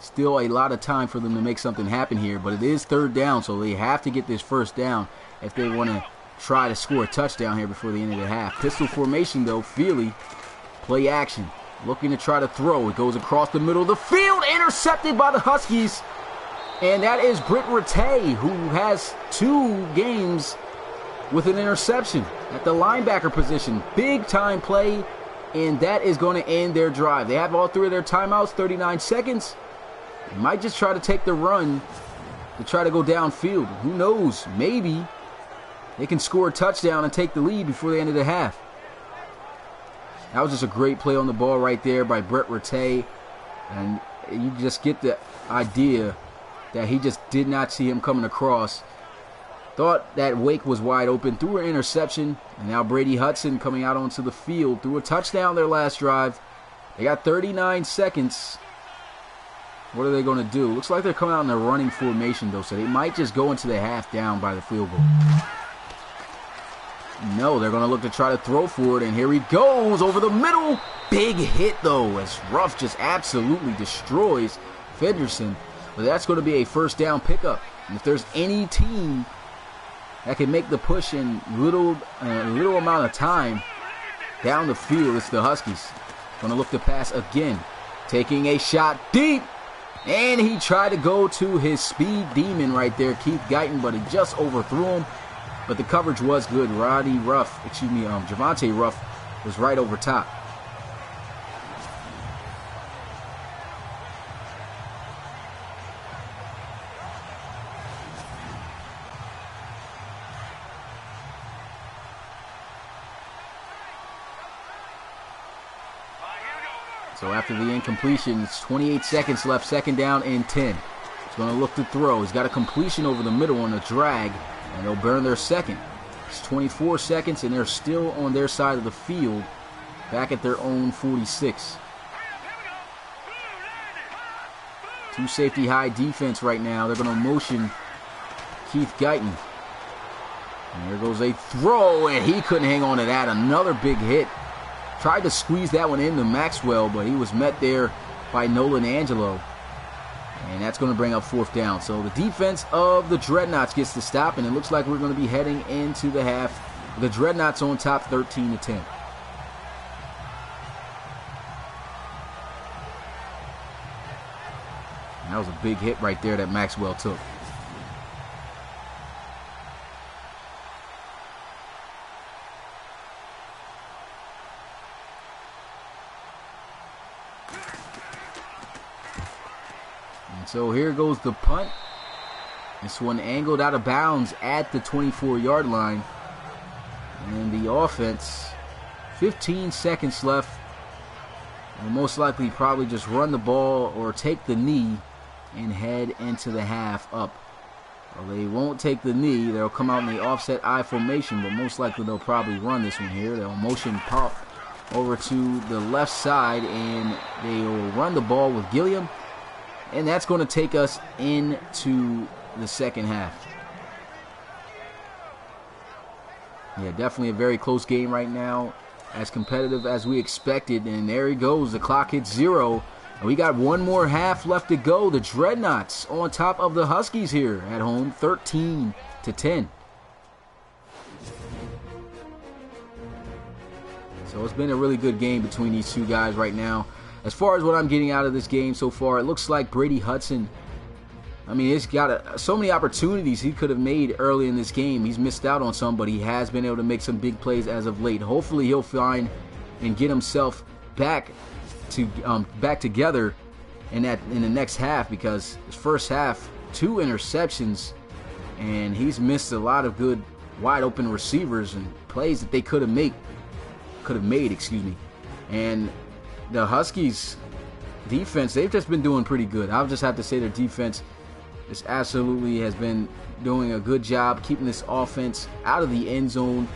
Still a lot of time for them to make something happen here, but it is 3rd down, so they have to get this first down if they want to try to score a touchdown here before the end of the half. Pistol formation, though. Feely, play action, looking to try to throw. It goes across the middle of the field, intercepted by the Huskies. And that is Britt Rattay, who has 2 games with an interception at the linebacker position. Big time play, and that is going to end their drive. They have all 3 of their timeouts, 39 seconds. They might just try to take the run to try to go downfield. Who knows? Maybe they can score a touchdown and take the lead before the end of the half. That was just a great play on the ball right there by Britt Rattay. And you just get the idea that he just did not see him coming across. Thought that Wake was wide open, threw an interception. And now Brady Hudson coming out onto the field, threw a touchdown their last drive. They got 39 seconds. What are they going to do? Looks like they're coming out in a running formation, though, so they might just go into the half down by the field goal. No, they're going to look to try to throw for it, and here he goes over the middle. Big hit, though, as Ruff just absolutely destroys Fenderson. But that's going to be a first down pickup. And if there's any team that can make the push in little amount of time down the field, it's the Huskies. Going to look to pass again. Taking a shot deep. And he tried to go to his speed demon right there, Keith Guyton, but he just overthrew him. But the coverage was good. Javante Ruff was right over top. So after the incompletion, it's 28 seconds left, 2nd down and 10. He's going to look to throw. He's got a completion over the middle on a drag. And they'll burn their second. It's 24 seconds, and they're still on their side of the field, back at their own 46. 2 safety high defense right now. They're going to motion Keith Guyton. And there goes a throw, and he couldn't hang on to that. Another big hit. Tried to squeeze that one into Maxwell, but he was met there by Nolan Angelo. And that's going to bring up 4th down. So the defense of the Dreadnoughts gets the stop, and it looks like we're going to be heading into the half. The Dreadnoughts on top, 13-10. That was a big hit right there that Maxwell took. And so here goes the punt. This one angled out of bounds at the 24-yard line. And the offense, 15 seconds left. Will most likely probably just run the ball or take the knee and head into the half up. Well, they won't take the knee. They'll come out in the offset I formation, but most likely they'll probably run this one here. They'll motion pop over to the left side, and they will run the ball with Gilliam. And that's going to take us into the second half. Yeah, definitely a very close game right now. As competitive as we expected, and there he goes. The clock hits 0. And we got one more half left to go. The Dreadnoughts on top of the Huskies here at home, 13-10. So it's been a really good game between these two guys right now. As far as what I'm getting out of this game so far, it looks like Brady Hudson, I mean, he's got so many opportunities he could have made early in this game. He's missed out on some, but he has been able to make some big plays as of late. Hopefully he'll find and get himself back together in the next half, because his first half, 2 interceptions, and he's missed a lot of good wide open receivers and plays that they could have made. And the Huskies defense, they've just been doing pretty good. I'll just have to say their defense this absolutely has been doing a good job keeping this offense out of the end zone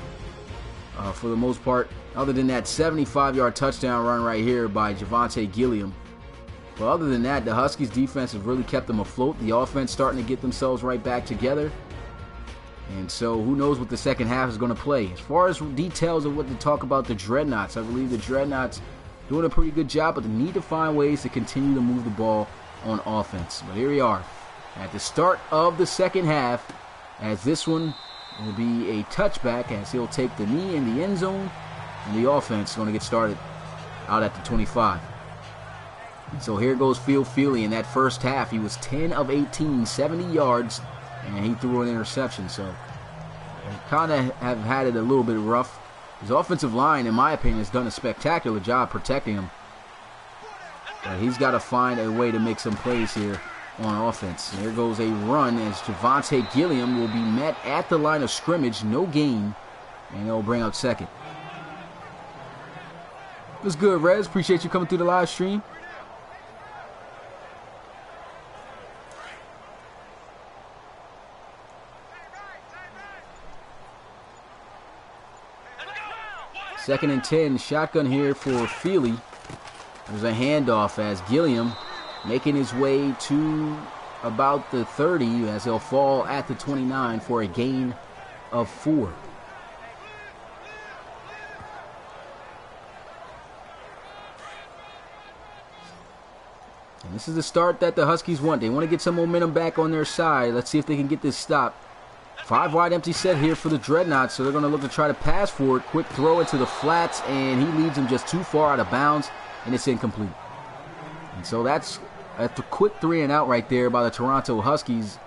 for the most part, other than that 75-yard touchdown run right here by Javonte Gilliam. But other than that, the Huskies defense has really kept them afloat. The offense starting to get themselves right back together. And so who knows what the second half is going to play. As far as details of what to talk about the Dreadnoughts, I believe the Dreadnoughts doing a pretty good job, but they need to find ways to continue to move the ball on offense. But here we are at the start of the second half, as this one will be a touchback, as he'll take the knee in the end zone, and the offense is going to get started out at the 25. And so here goes Phil Feely. In that first half, he was 10 of 18, 70 yards, and he threw an interception. So they kind of have had it a little bit rough. His offensive line, in my opinion, has done a spectacular job protecting him. But he's got to find a way to make some plays here on offense. And here goes a run as Javonte Gilliam will be met at the line of scrimmage. No gain, and they'll bring up second. What's good, Rez? Appreciate you coming through the live stream. Second and 10, shotgun here for Feely. There's a handoff as Gilliam making his way to about the 30 as he'll fall at the 29 for a gain of 4. And this is the start that the Huskies want. They want to get some momentum back on their side. Let's see if they can get this stop. 5 wide empty set here for the Dreadnoughts, so they're going to look to try to pass for it. Quick throw into the flats, and he leads him just too far out of bounds, and it's incomplete. And so that's a quick 3 and out right there by the Toronto Huskies.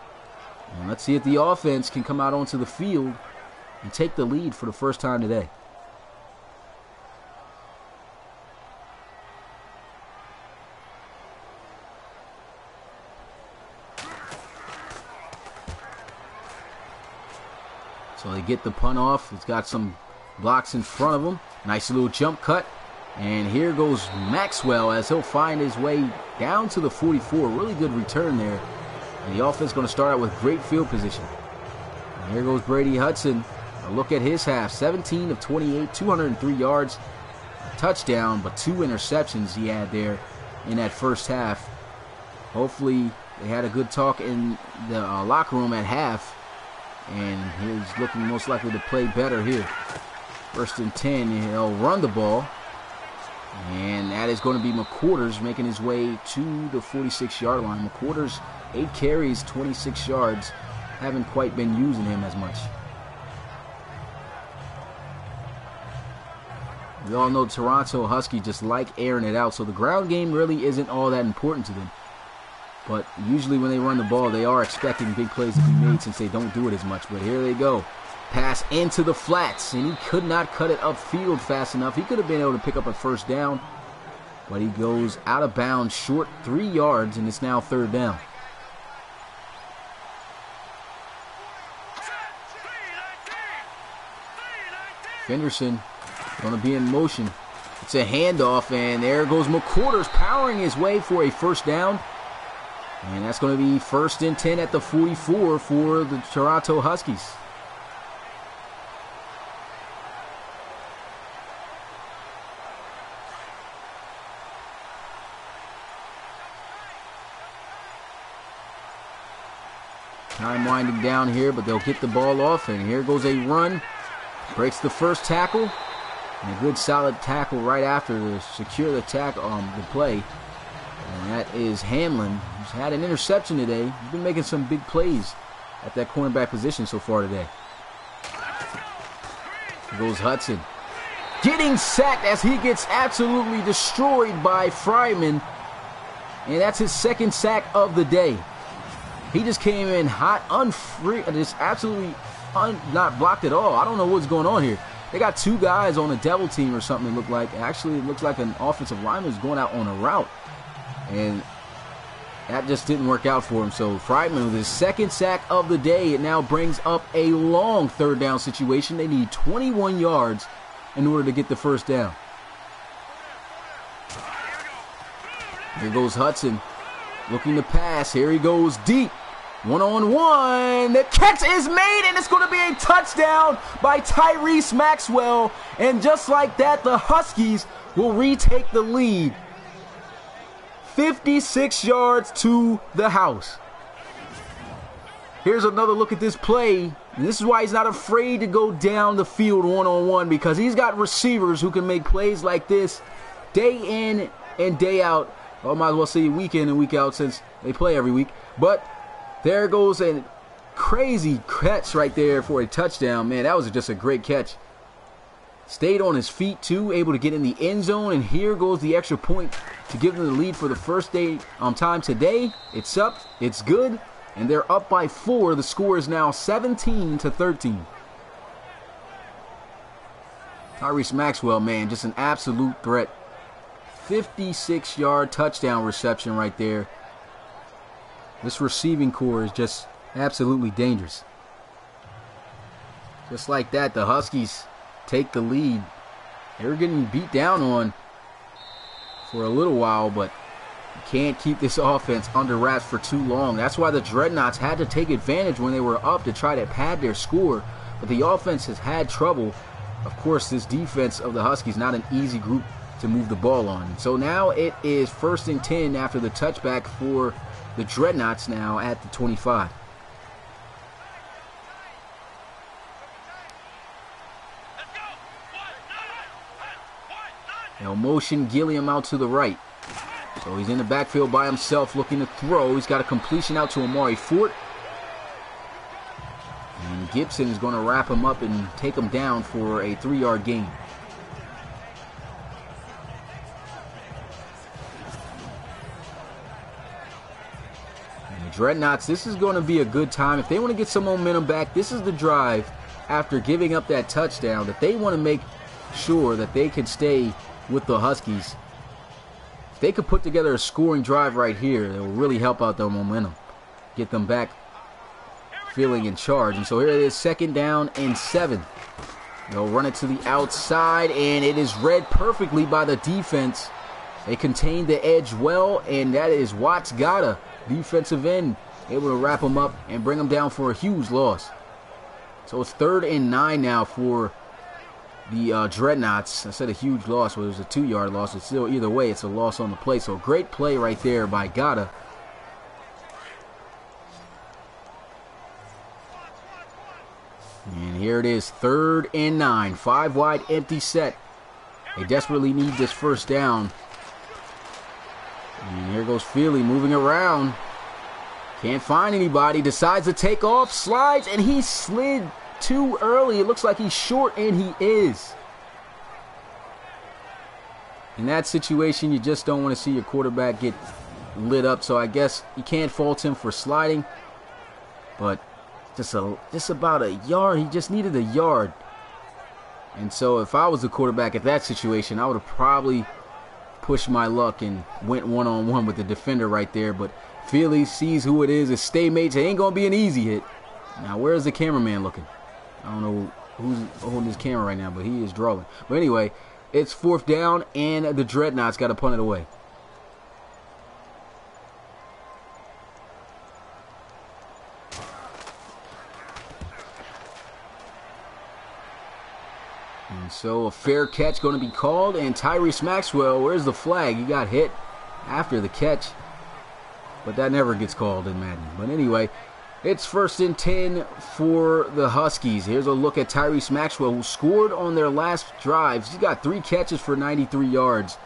And let's see if the offense can come out onto the field and take the lead for the first time today. So they get the punt off. It's got some blocks in front of him. Nice little jump cut. And here goes Maxwell as he'll find his way down to the 44. Really good return there. And the offense going to start out with great field position. And here goes Brady Hudson. A look at his half. 17 of 28, 203 yards. A touchdown, but 2 interceptions he had there in that first half. Hopefully they had a good talk in the locker room at half. And he's looking most likely to play better here. First and 10, he'll run the ball. And that is going to be McQuarters making his way to the 46-yard line. McQuarters, 8 carries, 26 yards. Haven't quite been using him as much. We all know Toronto Huskies just like airing it out, so the ground game really isn't all that important to them. But usually when they run the ball, they are expecting big plays to be made since they don't do it as much. But here they go. Pass into the flats, and he could not cut it upfield fast enough. He could have been able to pick up a first down, but he goes out of bounds short 3 yards, and it's now 3rd down. Fenderson going to be in motion. It's a handoff, and there goes McQuarters powering his way for a first down. And that's going to be 1st and 10 at the 44 for the Toronto Huskies. Time winding down here, but they'll get the ball off, and here goes a run. Breaks the first tackle, and a good solid tackle right after to secure the the play. And that is Hamlin, who's had an interception today. He's been making some big plays at that cornerback position so far today. Here goes Hudson. Getting sacked as he gets absolutely destroyed by Fryman. And that's his 2nd sack of the day. He just came in hot, unfree, just absolutely not blocked at all. I don't know what's going on here. They got 2 guys on a devil team or something, it looked like. Actually, it looks like an offensive lineman is going out on a route. And that just didn't work out for him. So Friedman with his 2nd sack of the day. It now brings up a long 3rd down situation. They need 21 yards in order to get the first down. Here goes Hudson looking to pass. Here he goes deep. 1-on-1. The catch is made, and it's going to be a touchdown by Tyrese Maxwell. And just like that, the Huskies will retake the lead. 56 yards to the house. Here's another look at this play. And this is why he's not afraid to go down the field 1-on-1, because he's got receivers who can make plays like this day in and day out. I might as well say week in and week out since they play every week. But there goes a crazy catch right there for a touchdown. Man, that was just a great catch. Stayed on his feet, too, able to get in the end zone. And here goes the extra point to give them the lead for the first day time today. It's up. It's good. And they're up by 4. The score is now 17-13. Tyrese Maxwell, man, just an absolute threat. 56-yard touchdown reception right there. This receiving core is just absolutely dangerous. Just like that, the Huskies take the lead. They were getting beat down on for a little while, but you can't keep this offense under wraps for too long. That's why the Dreadnoughts had to take advantage when they were up to try to pad their score. But the offense has had trouble. Of course, this defense of the Huskies, not an easy group to move the ball on. So now it is 1st and 10 after the touchback for the Dreadnoughts now at the 25. They'll motion Gilliam out to the right. So he's in the backfield by himself looking to throw. He's got a completion out to Amari Fort. And Gibson is going to wrap him up and take him down for a 3-yard gain. Dreadnoughts, this is going to be a good time. If they want to get some momentum back, this is the drive after giving up that touchdown that they want to make sure that they can stay with the Huskies. If they could put together a scoring drive right here, it will really help out their momentum. Get them back feeling in charge. And so here it is, 2nd down and 7. They'll run it to the outside, and it is read perfectly by the defense. They contain the edge well, and that is Watts Gata, defensive end, able to wrap him up and bring him down for a huge loss. So it's 3rd and 9 now for the Dreadnoughts. I said a huge loss, but it was a 2-yard loss. It's still, either way, it's a loss on the play. So great play right there by Gata. And here it is, 3rd and 9. 5 wide, empty set. They desperately need this first down. And here goes Feely moving around. Can't find anybody. Decides to take off. Slides, and he slid too early. It looks like he's short, and he is. In that situation, you just don't want to see your quarterback get lit up, so I guess you can't fault him for sliding. But just about a yard. He just needed a yard. And so if I was the quarterback at that situation, I would have probably pushed my luck and went one-on-one with the defender right there. But Feely sees who it is. It's Staymates. It ain't going to be an easy hit. Now, where's the cameraman looking? I don't know who's holding his camera right now, but he is drawing. But anyway, it's 4th down, and the Dreadnoughts got to punt it away. And so a fair catch going to be called, and Tyrese Maxwell, where's the flag? He got hit after the catch, but that never gets called in Madden. But anyway, it's 1st and 10 for the Huskies. Here's a look at Tyrese Maxwell, who scored on their last drives. He's got 3 catches for 93 yards.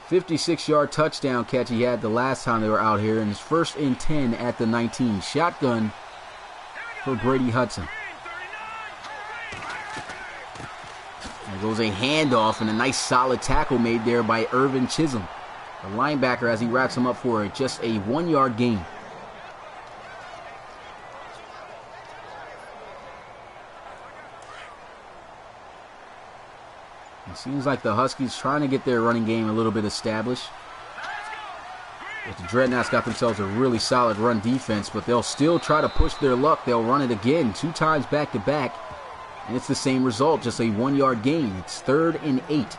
56-yard touchdown catch he had the last time they were out here, and it's 1st and 10 at the 19. Shotgun for Brady Hudson. There goes a handoff and a nice solid tackle made there by Irvin Chisholm, the linebacker, as he wraps him up for just a 1-yard gain. It seems like the Huskies trying to get their running game a little bit established. But the Dreadnoughts got themselves a really solid run defense, but they'll still try to push their luck. They'll run it again 2 times back-to-back, and it's the same result, just a 1-yard gain. It's 3rd and 8.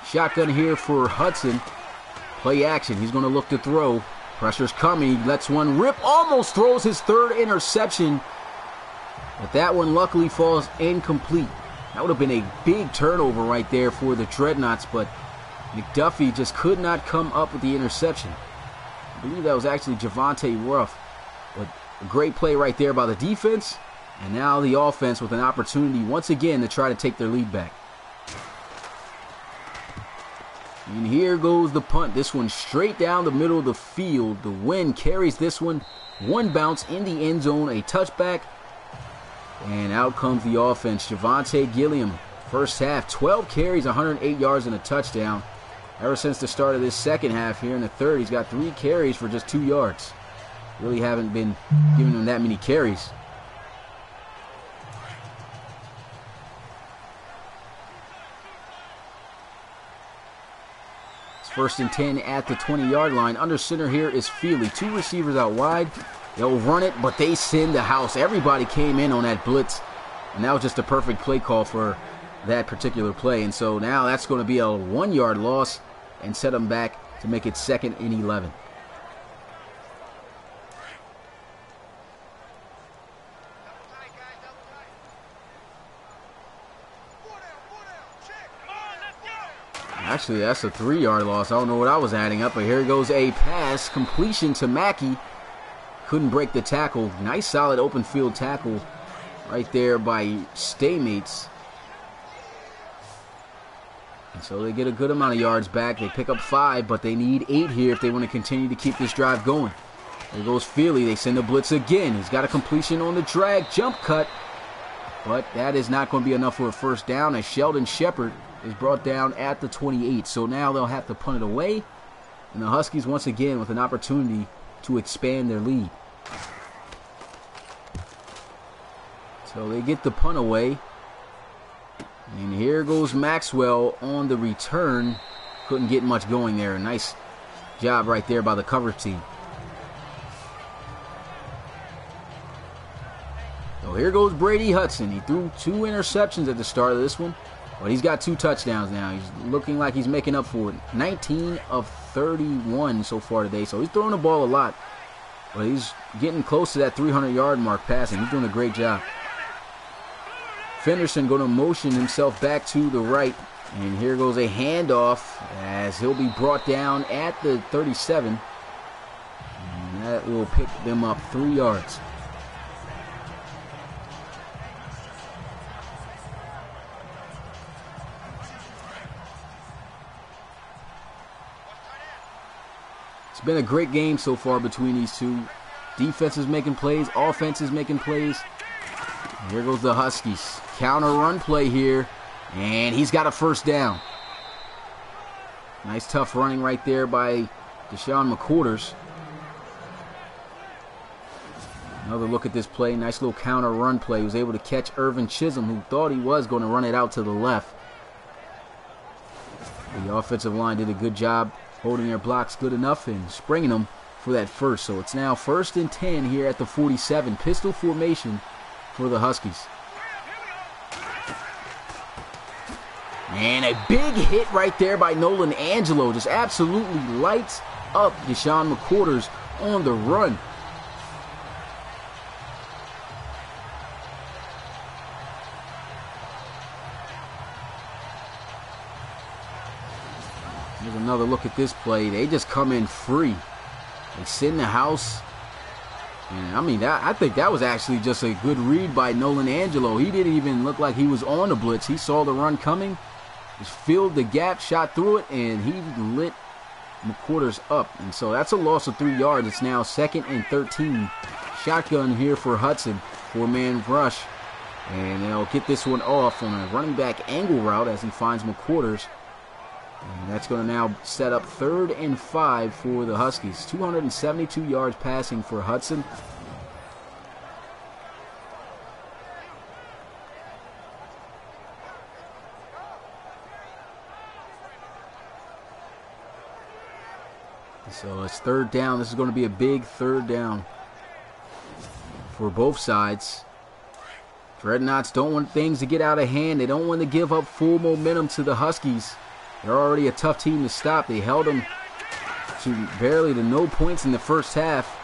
Shotgun here for Hudson. Play action. He's going to look to throw. Pressure's coming. He lets one rip. Almost throws his 3rd interception. But that one luckily falls incomplete. That would have been a big turnover right there for the Dreadnoughts, but McDuffie just could not come up with the interception. I believe that was actually Javonte Ruff. But a great play right there by the defense. And now the offense with an opportunity once again to try to take their lead back. And here goes the punt. This one straight down the middle of the field. The wind carries this one. One bounce in the end zone, a touchback. And out comes the offense. Javonte Gilliam, first half, 12 carries, 108 yards, and a touchdown. Ever since the start of this second half here in the third, he's got 3 carries for just 2 yards. Really haven't been giving him that many carries. It's 1st and 10 at the 20-yard line. Under center here is Feely. 2 receivers out wide. They'll run it, but they send the house. Everybody came in on that blitz, and that was just a perfect play call for that particular play. And so now that's going to be a 1-yard loss and set them back to make it 2nd and 11. Actually, that's a 3-yard loss. I don't know what I was adding up, but here goes a pass. Completion to Mackey. Couldn't break the tackle. Nice solid open field tackle right there by Staymates. And so they get a good amount of yards back. They pick up 5, but they need 8 here if they want to continue to keep this drive going. There goes Feely. They send the blitz again. He's got a completion on the drag jump cut, but that is not going to be enough for a first down as Sheldon Shepard is brought down at the 28. So now they'll have to punt it away, and the Huskies once again with an opportunity to expand their lead. So they get the punt away. And here goes Maxwell on the return. Couldn't get much going there. Nice job right there by the coverage team. So here goes Brady Hudson. He threw 2 interceptions at the start of this one, but he's got 2 touchdowns now. He's looking like he's making up for it. 19 of 31 so far today. So he's throwing the ball a lot, but he's getting close to that 300-yard mark passing. He's doing a great job. Fenderson going to motion himself back to the right. And here goes a handoff as he'll be brought down at the 37. And that will pick them up 3 yards. It's been a great game so far between these two. Defense is making plays. Offense is making plays. And here goes the Huskies. Counter run play here. And he's got a first down. Nice tough running right there by Deshaun McQuarters. Another look at this play. Nice little counter run play. He was able to catch Irvin Chisholm, who thought he was going to run it out to the left. The offensive line did a good job holding their blocks good enough and springing them for that first. So it's now 1st and 10 here at the 47. Pistol formation for the Huskies. And a big hit right there by Nolan Angelo. Just absolutely lights up Deshaun McQuarters on the run. Here's another look at this play. They just come in free. They sit in the house. And I mean, I think that was actually just a good read by Nolan Angelo. He didn't even look like he was on the blitz. He saw the run coming, just filled the gap, shot through it, and he lit McQuarters up. And so that's a loss of 3 yards. It's now 2nd and 13. Shotgun here for Hudson. 4-man rush. And they'll get this one off on a running back angle route as he finds McQuarters. And that's going to now set up 3rd and 5 for the Huskies. 272 yards passing for Hudson. So it's 3rd down. This is going to be a big 3rd down for both sides. Dreadnoughts don't want things to get out of hand. They don't want to give up full momentum to the Huskies. They're already a tough team to stop. They held them to barely to no points in the first half.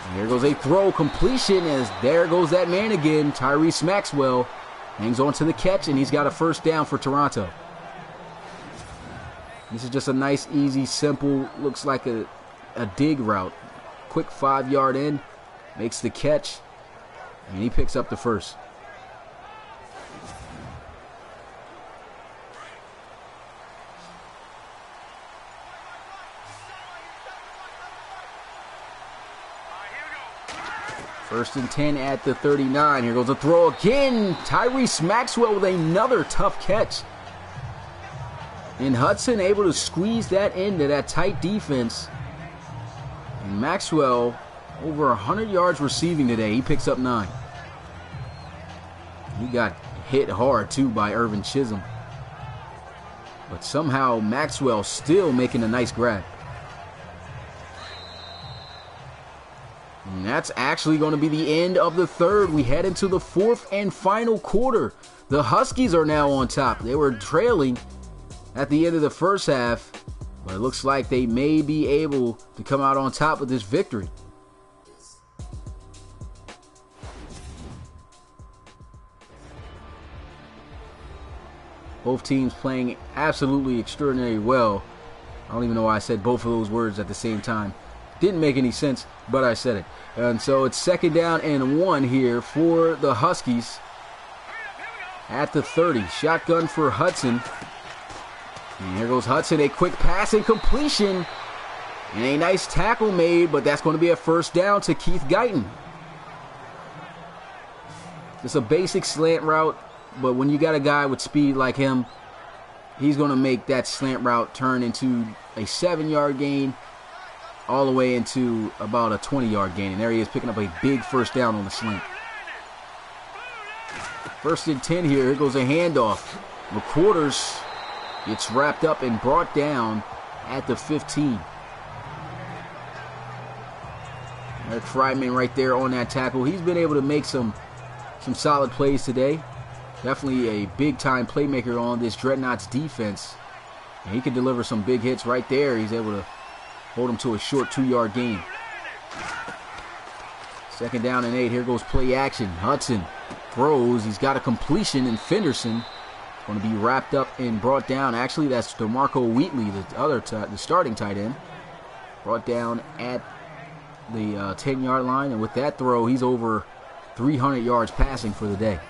And here goes a throw completion as there goes that man again. Tyrese Maxwell hangs on to the catch, and he's got a first down for Toronto. This is just a nice, easy, simple, looks like a dig route. Quick 5-yard in, makes the catch, and he picks up the first. First and 10 at the 39. Here goes a throw again. Tyrese Maxwell with another tough catch. And Hudson able to squeeze that into that tight defense. And Maxwell over 100 yards receiving today. He picks up 9. He got hit hard too by Irvin Chisholm. But somehow Maxwell still making a nice grab. And that's actually going to be the end of the 3rd. We head into the 4th and final quarter. The Huskies are now on top. They were trailing at the end of the first half, but it looks like they may be able to come out on top with this victory. Both teams playing absolutely extraordinarily well. I don't even know why I said both of those words at the same time. Didn't make any sense, but I said it. And so it's 2nd down and 1 here for the Huskies at the 30. Shotgun for Hudson. And here goes Hudson, a quick pass and completion. And a nice tackle made, but that's going to be a first down to Keith Guyton. Just a basic slant route, but when you got a guy with speed like him, he's going to make that slant route turn into a 7-yard gain all the way into about a 20-yard gain. And there he is picking up a big first down on the slant. 1st and 10 here. Here goes a handoff. McQuarters gets wrapped up and brought down at the 15. Eric Friedman right there on that tackle. He's been able to make some solid plays today. Definitely a big-time playmaker on this Dreadnoughts defense. And he can deliver some big hits right there. He's able to hold him to a short 2-yard gain. 2nd down and 8. Here goes play action. Hudson throws. He's got a completion, and Fenderson going to be wrapped up and brought down. Actually, that's DeMarco Wheatley, the starting tight end. Brought down at the 10-yard line, and with that throw, he's over 300 yards passing for the day.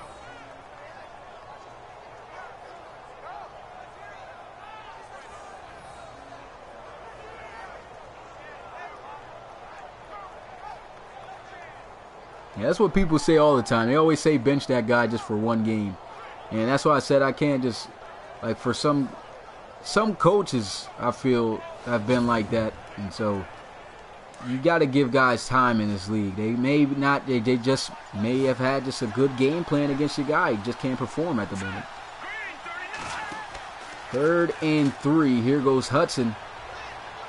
Yeah, that's what people say all the time. They always say bench that guy just for one game. And that's why I said I can't just, like, for some coaches, I feel, have been like that. And so you got to give guys time in this league. They may not, they just may have had just a good game plan against your guy. He just can't perform at the moment. 3rd and 3. Here goes Hudson.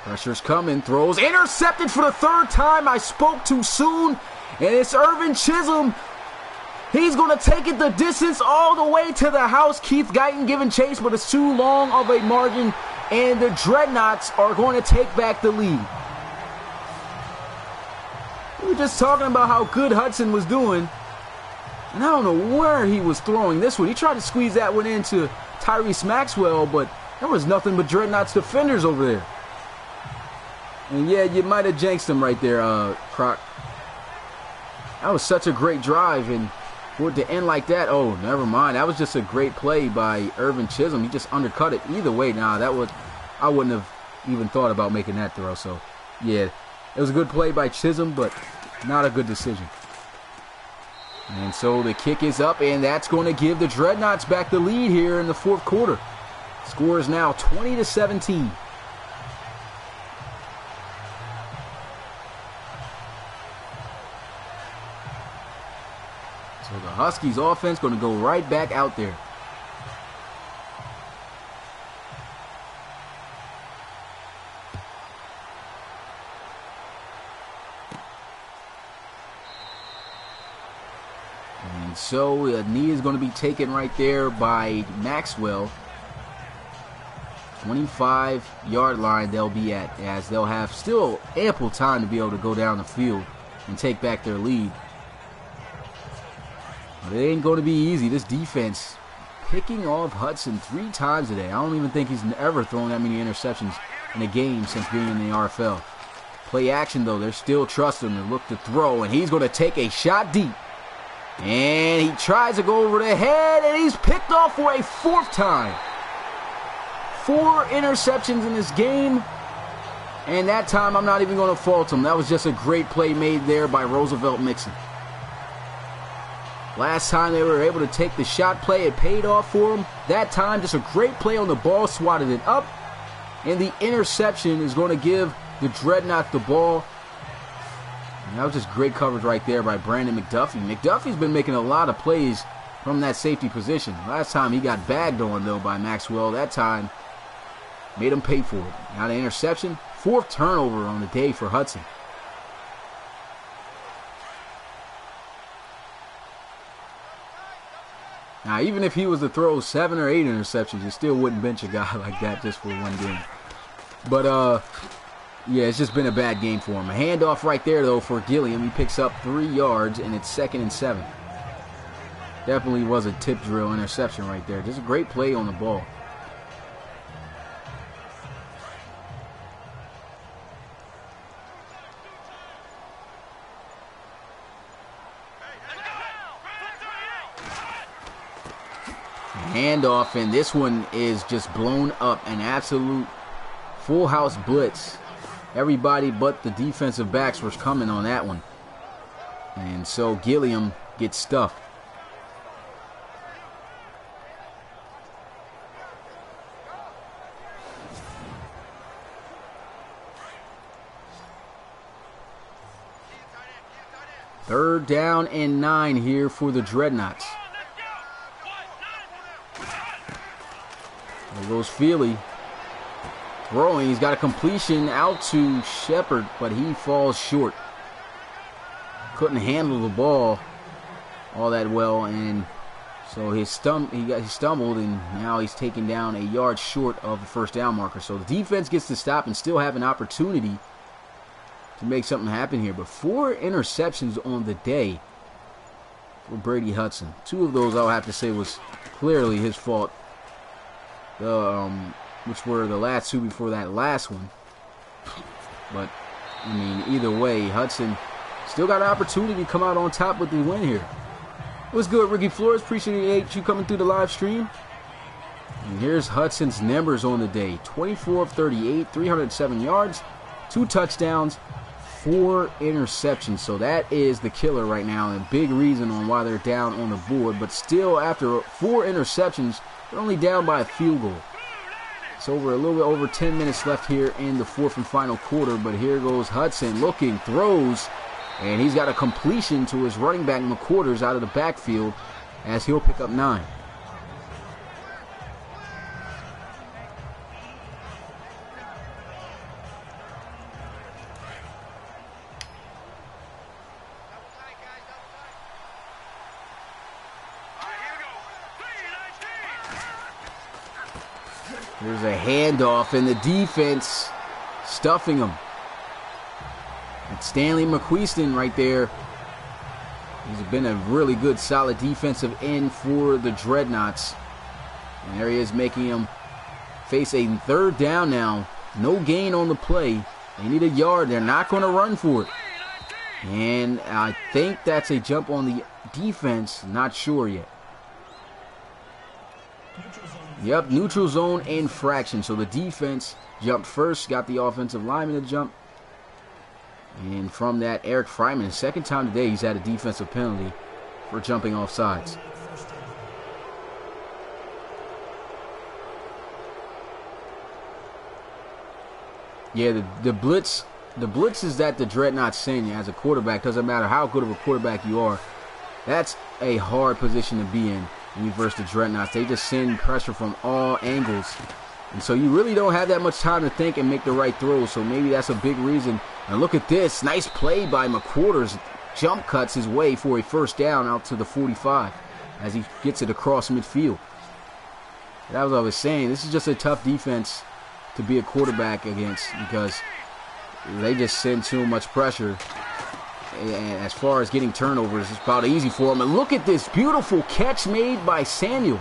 Pressure's coming. Throws. Intercepted for the 3rd time. I spoke too soon. And it's Irvin Chisholm. He's going to take it the distance all the way to the house. Keith Guyton giving chase, but it's too long of a margin. And the Dreadnoughts are going to take back the lead. We were just talking about how good Hudson was doing. And I don't know where he was throwing this one. He tried to squeeze that one into Tyrese Maxwell, but there was nothing but Dreadnoughts defenders over there. And yeah, you might have jinxed him right there, Croc. That was such a great drive, and for it to end like that, oh, never mind. That was just a great play by Irvin Chisholm. He just undercut it. Either way, I wouldn't have even thought about making that throw. So, yeah, it was a good play by Chisholm, but not a good decision. And so the kick is up, and that's going to give the Dreadnoughts back the lead here in the 4th quarter. Score is now 20-17. So the Huskies offense going to go right back out there. And so a knee is going to be taken right there by Maxwell. 25-yard line they'll be at, as they'll have still ample time to be able to go down the field and take back their lead. But it ain't going to be easy. This defense picking off Hudson 3 times today. I don't even think he's ever thrown that many interceptions in a game since being in the RFL. Play action, though. They're still trusting him to look to throw, and he's going to take a shot deep. And he tries to go over the head, and he's picked off for a 4th time. 4 interceptions in this game, and that time I'm not even going to fault him. That was just a great play made there by Roosevelt Mixon. Last time they were able to take the shot play, it paid off for them. That time, just a great play on the ball, swatted it up. And the interception is going to give the Dreadnoughts the ball. And that was just great coverage right there by Brandon McDuffie. McDuffie's been making a lot of plays from that safety position. Last time he got bagged on, though, by Maxwell. That time made him pay for it. Now the interception, 4th turnover on the day for Hudson. Now, even if he was to throw 7 or 8 interceptions, you still wouldn't bench a guy like that just for one game. But, yeah, it's just been a bad game for him. A handoff right there, though, for Gilliam. He picks up 3 yards, and it's 2nd and 7. Definitely was a tip drill interception right there. Just a great play on the ball. Handoff, and this one is just blown up. An absolute full house blitz. Everybody but the defensive backs was coming on that one. And so Gilliam gets stuffed. Third down and 9 here for the Dreadnoughts. There goes Feely. Throwing. He's got a completion out to Shepard, but he falls short. Couldn't handle the ball all that well, and so he stumbled, and now he's taken down a yard short of the 1st down marker. So the defense gets to stop and still have an opportunity to make something happen here. But 4 interceptions on the day for Brady Hudson. 2 of those, I'll have to say, was clearly his fault. Which were the last 2 before that last one. But, I mean, either way, Hudson still got an opportunity to come out on top with the win here. What's good, Ricky Flores? Appreciate you coming through the live stream. And here's Hudson's numbers on the day. 24 of 38, 307 yards, 2 touchdowns, 4 interceptions. So that is the killer right now, and a big reason on why they're down on the board. But still, after 4 interceptions, they're only down by a field goal. It's over a little bit over 10 minutes left here in the 4th and final quarter. But here goes Hudson looking, throws, and he's got a completion to his running back McQuarters out of the backfield as he'll pick up 9. There's a handoff, and the defense stuffing him. It's Stanley McQueeston right there. He's been a really good, solid defensive end for the Dreadnoughts. And there he is, making him face a 3rd down now. No gain on the play. They need a yard. They're not going to run for it. And I think that's a jump on the defense. Not sure yet. Yep, neutral zone infraction. So the defense jumped first, got the offensive lineman to jump. And from that, Eric Fryman, the 2nd time today he's had a defensive penalty for jumping off sides. Yeah, the blitz is that the Dreadnoughts send you as a quarterback. Doesn't matter how good of a quarterback you are. That's a hard position to be in when you verse the Dreadnoughts. They just send pressure from all angles. And so you really don't have that much time to think and make the right throws. So maybe that's a big reason. And look at this. Nice play by McQuarters. Jump cuts his way for a 1st down out to the 45 as he gets it across midfield. That was what I was saying. This is just a tough defense to be a quarterback against because they just send too much pressure. And as far as getting turnovers, it's about easy for them. And look at this beautiful catch made by Samuel.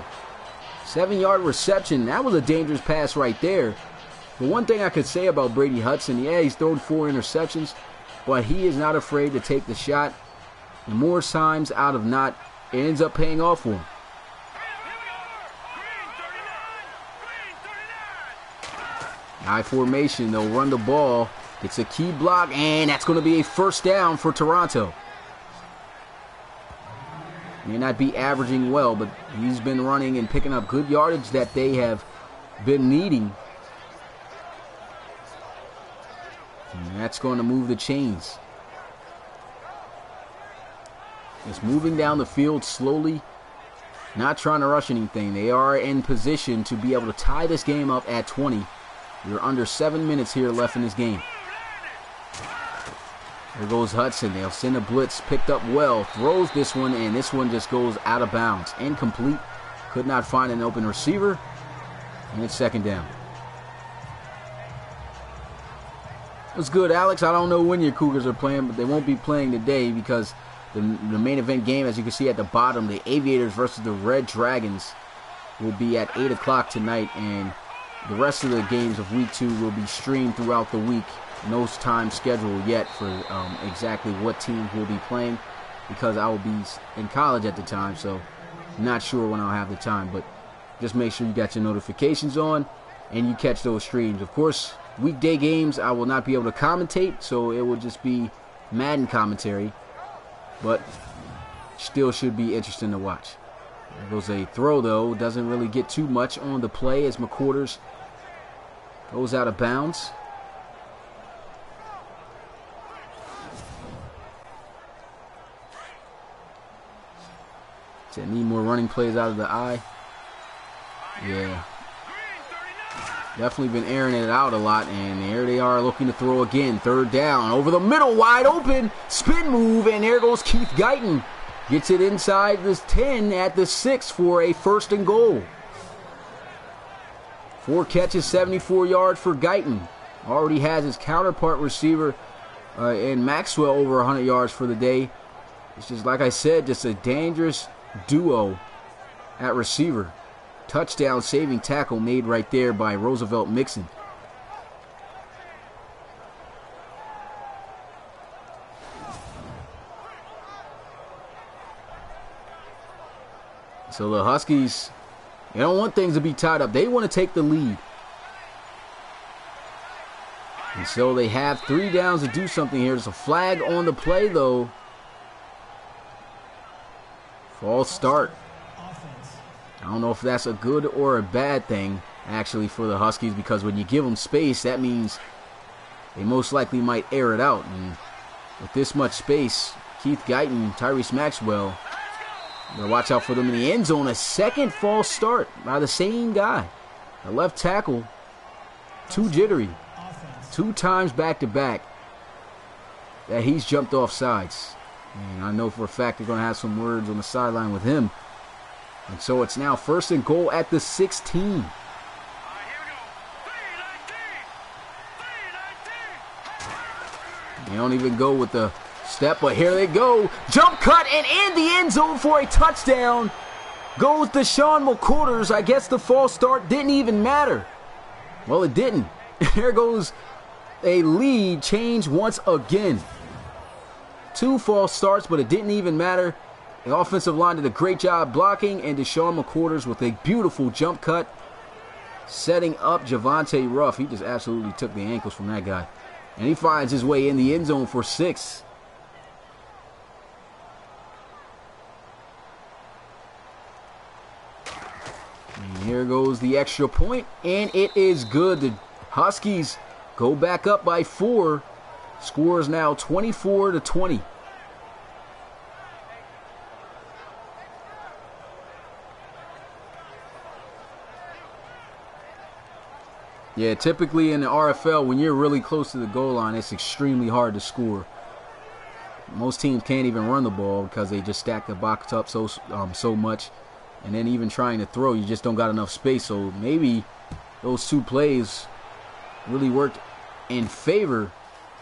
7-yard reception. That was a dangerous pass right there. But one thing I could say about Brady Hudson, yeah, he's thrown 4 interceptions, but he is not afraid to take the shot. And more times out of not, it ends up paying off for him. I formation, they'll run the ball. It's a key block, and that's going to be a 1st down for Toronto. May not be averaging well, but he's been running and picking up good yardage that they have been needing. And that's going to move the chains. It's moving down the field slowly, not trying to rush anything. They are in position to be able to tie this game up at 20. We're under 7 minutes here left in this game. There goes Hudson. They'll send a blitz. Picked up well. Throws this one, and this one just goes out of bounds. Incomplete. Could not find an open receiver. And it's 2nd down. It was good, Alex. I don't know when your Cougars are playing, but they won't be playing today because the main event game, as you can see at the bottom, the Aviators versus the Red Dragons, will be at 8 o'clock tonight. And the rest of the games of Week 2 will be streamed throughout the week. No time scheduled yet for exactly what teams will be playing because I will be in college at the time, so not sure when I'll have the time. But just make sure you got your notifications on and you catch those streams. Of course, weekday games I will not be able to commentate, so it will just be Madden commentary, but still should be interesting to watch. There goes a throw, though. Doesn't really get too much on the play as McQuarters goes out of bounds. They need more running plays out of the eye. Yeah. Definitely been airing it out a lot. And there they are looking to throw again. 3rd down. Over the middle. Wide open. Spin move. And there goes Keith Guyton. Gets it inside the 10 at the 6 for a 1st and goal. 4 catches, 74 yards for Guyton. Already has his counterpart receiver in Maxwell over 100 yards for the day. It's just, like I said, just a dangerous duo at receiver. Touchdown saving tackle made right there by Roosevelt Mixon. So the Huskies, they don't want things to be tied up. They want to take the lead. And so they have 3 downs to do something here. There's a flag on the play, though. False start. I don't know if that's a good or a bad thing, actually, for the Huskies, because when you give them space, that means they most likely might air it out. And with this much space, Keith Guyton, Tyrese Maxwell, gotta watch out for them in the end zone. A second false start by the same guy. A left tackle, too jittery. 2 times back-to-back that he's jumped off sides. And I know for a fact they're going to have some words on the sideline with him. And so it's now 1st and goal at the 16. They don't even go with the step, but here they go. Jump cut and in the end zone for a touchdown. Goes Deshaun McCorders. I guess the false start didn't even matter. Well, it didn't. There goes a lead change once again. 2 false starts, but it didn't even matter. The offensive line did a great job blocking, and Deshaun McCorders with a beautiful jump cut, setting up Javonte Ruff. He just absolutely took the ankles from that guy. And he finds his way in the end zone for 6. And here goes the extra point, and it is good. The Huskies go back up by 4. Score is now 24-20. Yeah, typically in the RFL, when you're really close to the goal line, it's extremely hard to score. Most teams can't even run the ball because they just stack the box up so much. And then even trying to throw, you just don't got enough space. So maybe those 2 plays really worked in favor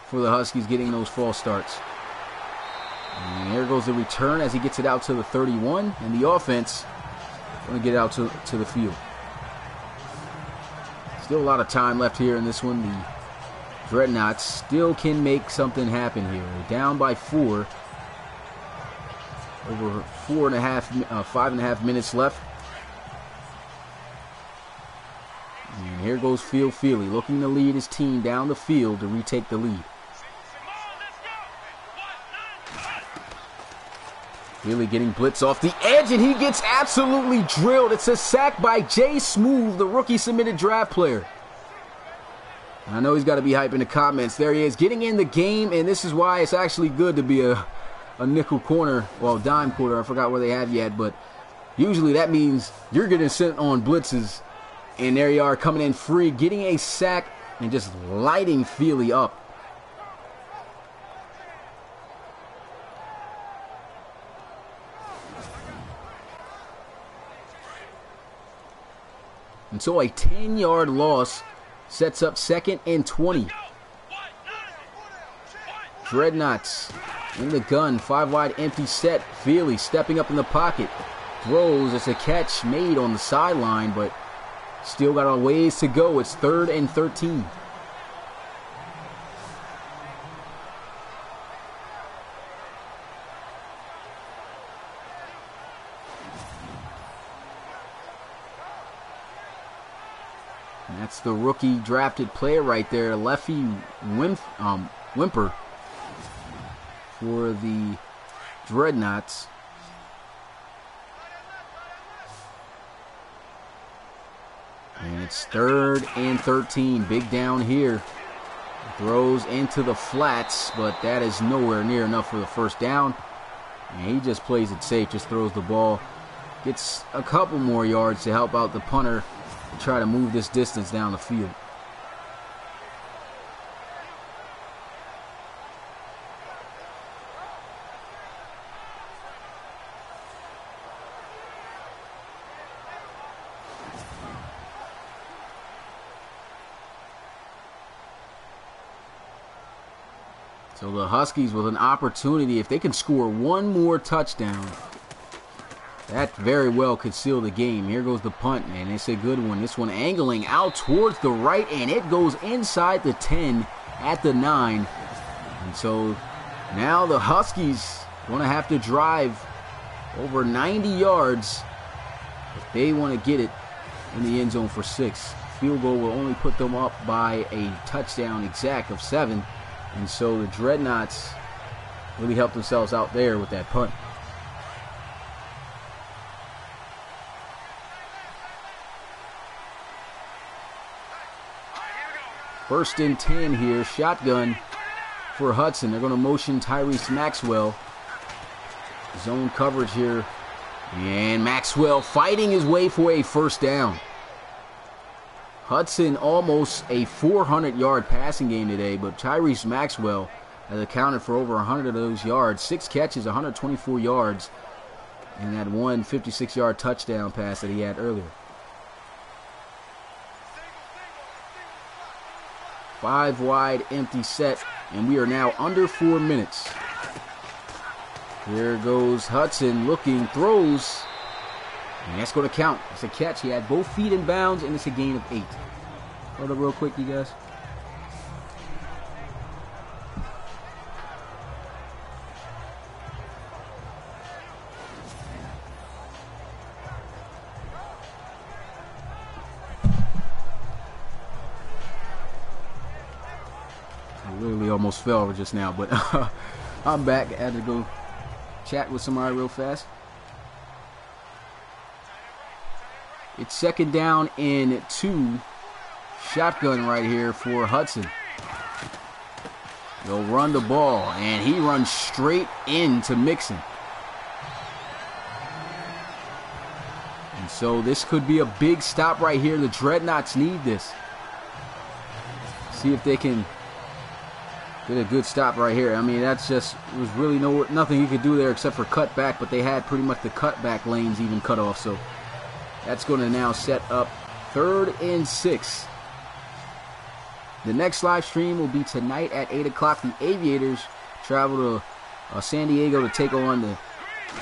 for the Huskies getting those false starts. And here goes the return as he gets it out to the 31. And the offense going to get out to the field. Still a lot of time left here in this one. The Dreadnoughts still can make something happen here. They're down by 4. Over 5.5 minutes left. And here goes Phil Feely looking to lead his team down the field to retake the lead. Feely getting blitz off the edge, and he gets absolutely drilled. It's a sack by Jay Smooth, the rookie submitted draft player. And I know he's got to be hyping the comments. There he is, getting in the game, and this is why it's actually good to be a nickel corner, well, dime corner. I forgot where they have you at, but usually that means you're getting sent on blitzes. And there you are, coming in free, getting a sack, and just lighting Feely up. And so a 10-yard loss sets up 2nd and 20. Dreadnoughts in the gun, 5 wide empty set. Feely stepping up in the pocket. Throws, it's a catch made on the sideline, but still got a ways to go. It's 3rd and 13. And that's the rookie drafted player right there, Leffy Whimper for the Dreadnoughts. And it's 3rd and 13. Big down here. Throws into the flats, but that is nowhere near enough for the first down. And he just plays it safe, just throws the ball. Gets a couple more yards to help out the punter to try to move this distance down the field. So the Huskies with an opportunity, if they can score one more touchdown, that very well could seal the game. Here goes the punt, and it's a good one. This one angling out towards the right, and it goes inside the 10 at the 9. And so now the Huskies going to have to drive over 90 yards if they want to get it in the end zone for 6. field goal will only put them up by a touchdown exact of 7. And so the Dreadnoughts really helped themselves out there with that punt. First and 10 here, shotgun for Hudson. They're going to motion Tyrese Maxwell. Zone coverage here. And Maxwell fighting his way for a first down. Hudson almost a 400-yard passing game today, but Tyrese Maxwell has accounted for over 100 of those yards. 6 catches, 124 yards, and that one 56-yard touchdown pass that he had earlier. 5 wide, empty set, and we are now under 4 minutes. There goes Hudson looking, throws, and that's going to count. It's a catch. He had both feet in bounds, and it's a gain of 8. Hold up real quick, you guys. Literally almost fell just now, but I'm back. I had to go chat with somebody real fast. It's second down and 2. Shotgun right here for Hudson. They'll run the ball, and he runs straight into Mixon. And so this could be a big stop right here. The Dreadnoughts need this. See if they can get a good stop right here. I mean, that's just, there was really nothing he could do there except for cut back, but they had pretty much the cutback lanes even cut off. So that's going to now set up 3rd and 6. The next live stream will be tonight at 8 o'clock. The Aviators travel to San Diego to take on the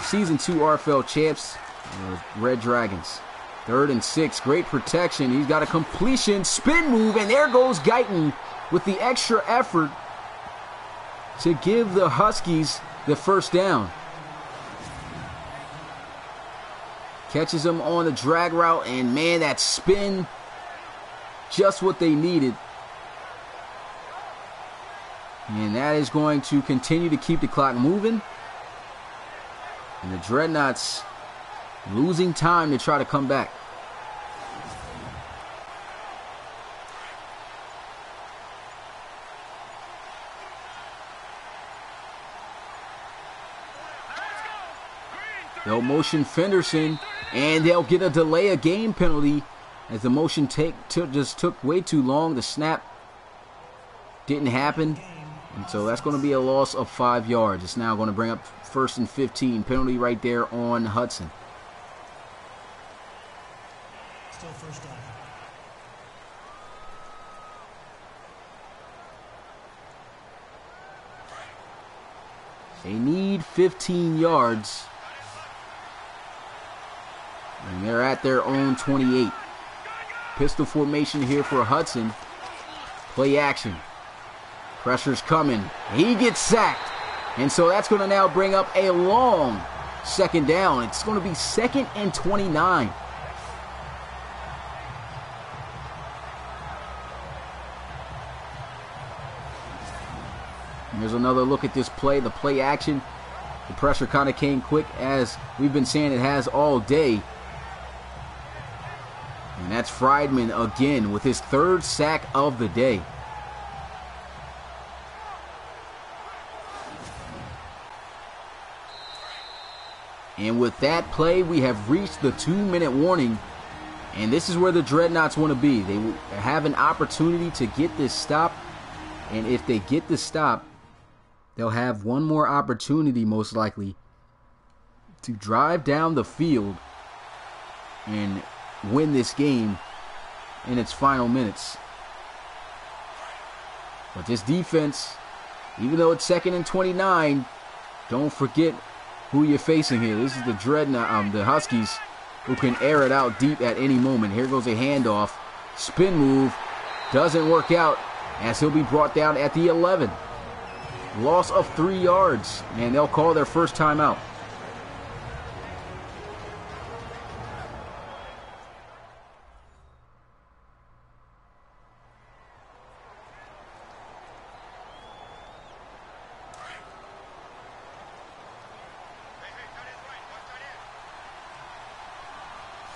Season 2 RFL champs, the Red Dragons. 3rd and 6. Great protection. He's got a completion, spin move, and there goes Guyton with the extra effort to give the Huskies the first down. Catches them on the drag route, and man, that spin, just what they needed. And that is going to continue to keep the clock moving. And the Dreadnoughts losing time to try to come back. They'll motion Fenderson, and they'll get a delay of game penalty as the motion just took way too long. The snap didn't happen, and so that's going to be a loss of 5 yards. It's now going to bring up 1st and 15. Penalty right there on Hudson. Still first down. They need 15 yards. And they're at their own 28. Pistol formation here for Hudson. Play action. Pressure's coming. He gets sacked. And so that's going to now bring up a long second down. It's going to be 2nd and 29. And here's another look at this play. The play action. The pressure kind of came quick, as we've been saying it has all day. And that's Friedman again with his 3rd sack of the day. And with that play, we have reached the 2-minute warning. And this is where the Dreadnoughts want to be. They have an opportunity to get this stop. And if they get the stop, they'll have one more opportunity, most likely, to drive down the field and win this game in its final minutes. But this defense, even though it's 2nd and 29, don't forget who you're facing here. This is the the Huskies, who can air it out deep at any moment. Here goes a handoff. Spin move. Doesn't work out, as he'll be brought down at the 11. Loss of 3 yards, and they'll call their first timeout.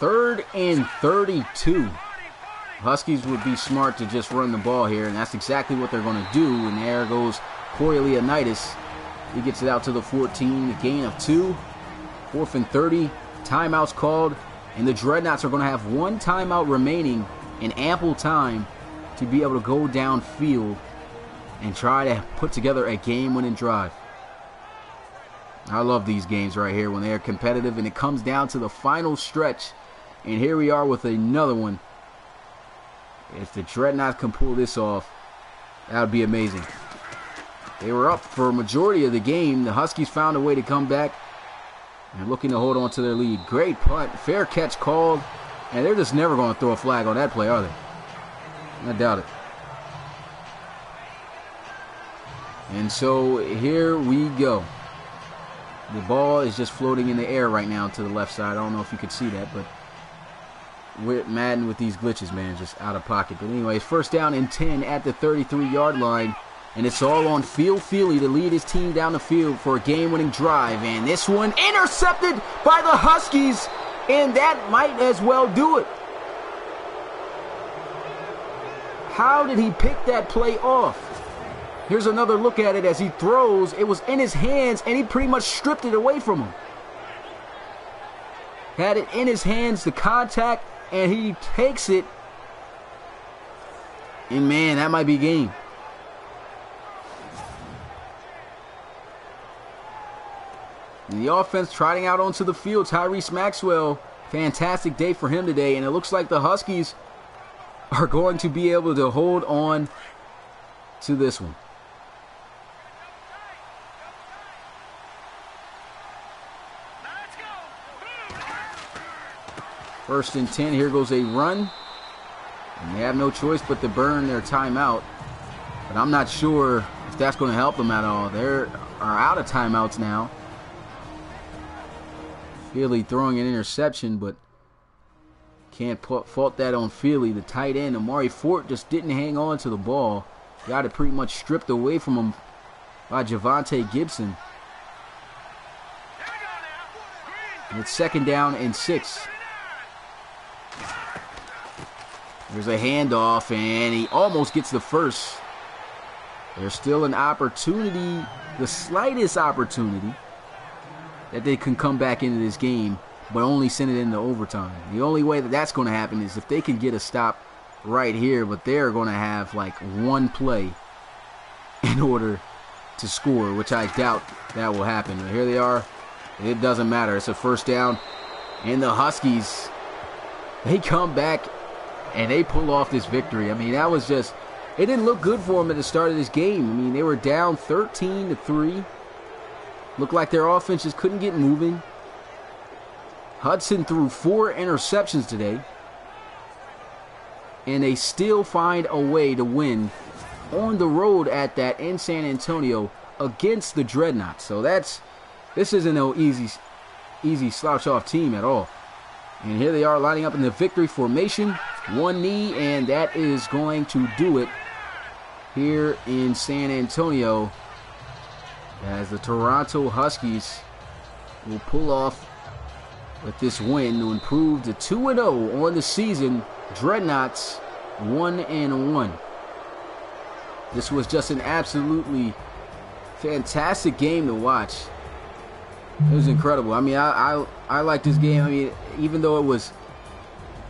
3rd and 32. Huskies would be smart to just run the ball here, and that's exactly what they're going to do. And there goes Corey Leonidas. He gets it out to the 14, a gain of 2. 4th and 30. Timeouts called, and the Dreadnoughts are going to have 1 timeout remaining and ample time to be able to go downfield and try to put together a game-winning drive. I love these games right here when they are competitive and it comes down to the final stretch. And here we are with another one. If the Dreadnoughts can pull this off, that would be amazing. They were up for a majority of the game. The Huskies found a way to come back and looking to hold on to their lead. Great punt, fair catch called, and they're just never going to throw a flag on that play, are they? I doubt it. And so here we go. The ball is just floating in the air right now to the left side. I don't know if you could see that, but we're Madden with these glitches, man, just out of pocket. But anyways, 1st down and 10 at the 33-yard line. And it's all on Phil Feely to lead his team down the field for a game-winning drive. And this one intercepted by the Huskies. And that might as well do it. How did he pick that play off? Here's another look at it as he throws. It was in his hands, and he pretty much stripped it away from him. Had it in his hands, the contact, and he takes it. And, man, that might be game. And the offense trotting out onto the field. Tyrese Maxwell, fantastic day for him today. And it looks like the Huskies are going to be able to hold on to this one. First and 10, here goes a run. And they have no choice but to burn their timeout. But I'm not sure if that's going to help them at all. They are out of timeouts now. Feely throwing an interception, but can't fault that on Feely. The tight end, Amari Fort, just didn't hang on to the ball. Got it pretty much stripped away from him by Javonte Gibson. And it's 2nd down and 6. There's a handoff, and he almost gets the first. There's still an opportunity, the slightest opportunity, that they can come back into this game, but only send it into overtime. The only way that that's going to happen is if they can get a stop right here, but they're going to have like 1 play in order to score, which I doubt that will happen. But here they are. It doesn't matter. It's a 1st down. And the Huskies, they come back and they pull off this victory. I mean, that was just, it didn't look good for them at the start of this game. I mean, they were down 13-3. Looked like their offense just couldn't get moving. Hudson threw 4 interceptions today. And they still find a way to win on the road at that in San Antonio against the Dreadnoughts. So this isn't no easy slouch off team at all. And here they are lining up in the victory formation. 1 knee, and that is going to do it here in San Antonio, as the Toronto Huskies will pull off with this win to improve to 2-0 on the season. Dreadnoughts 1-1. This was just an absolutely fantastic game to watch. It was incredible. I mean, I like this game. I mean, even though it was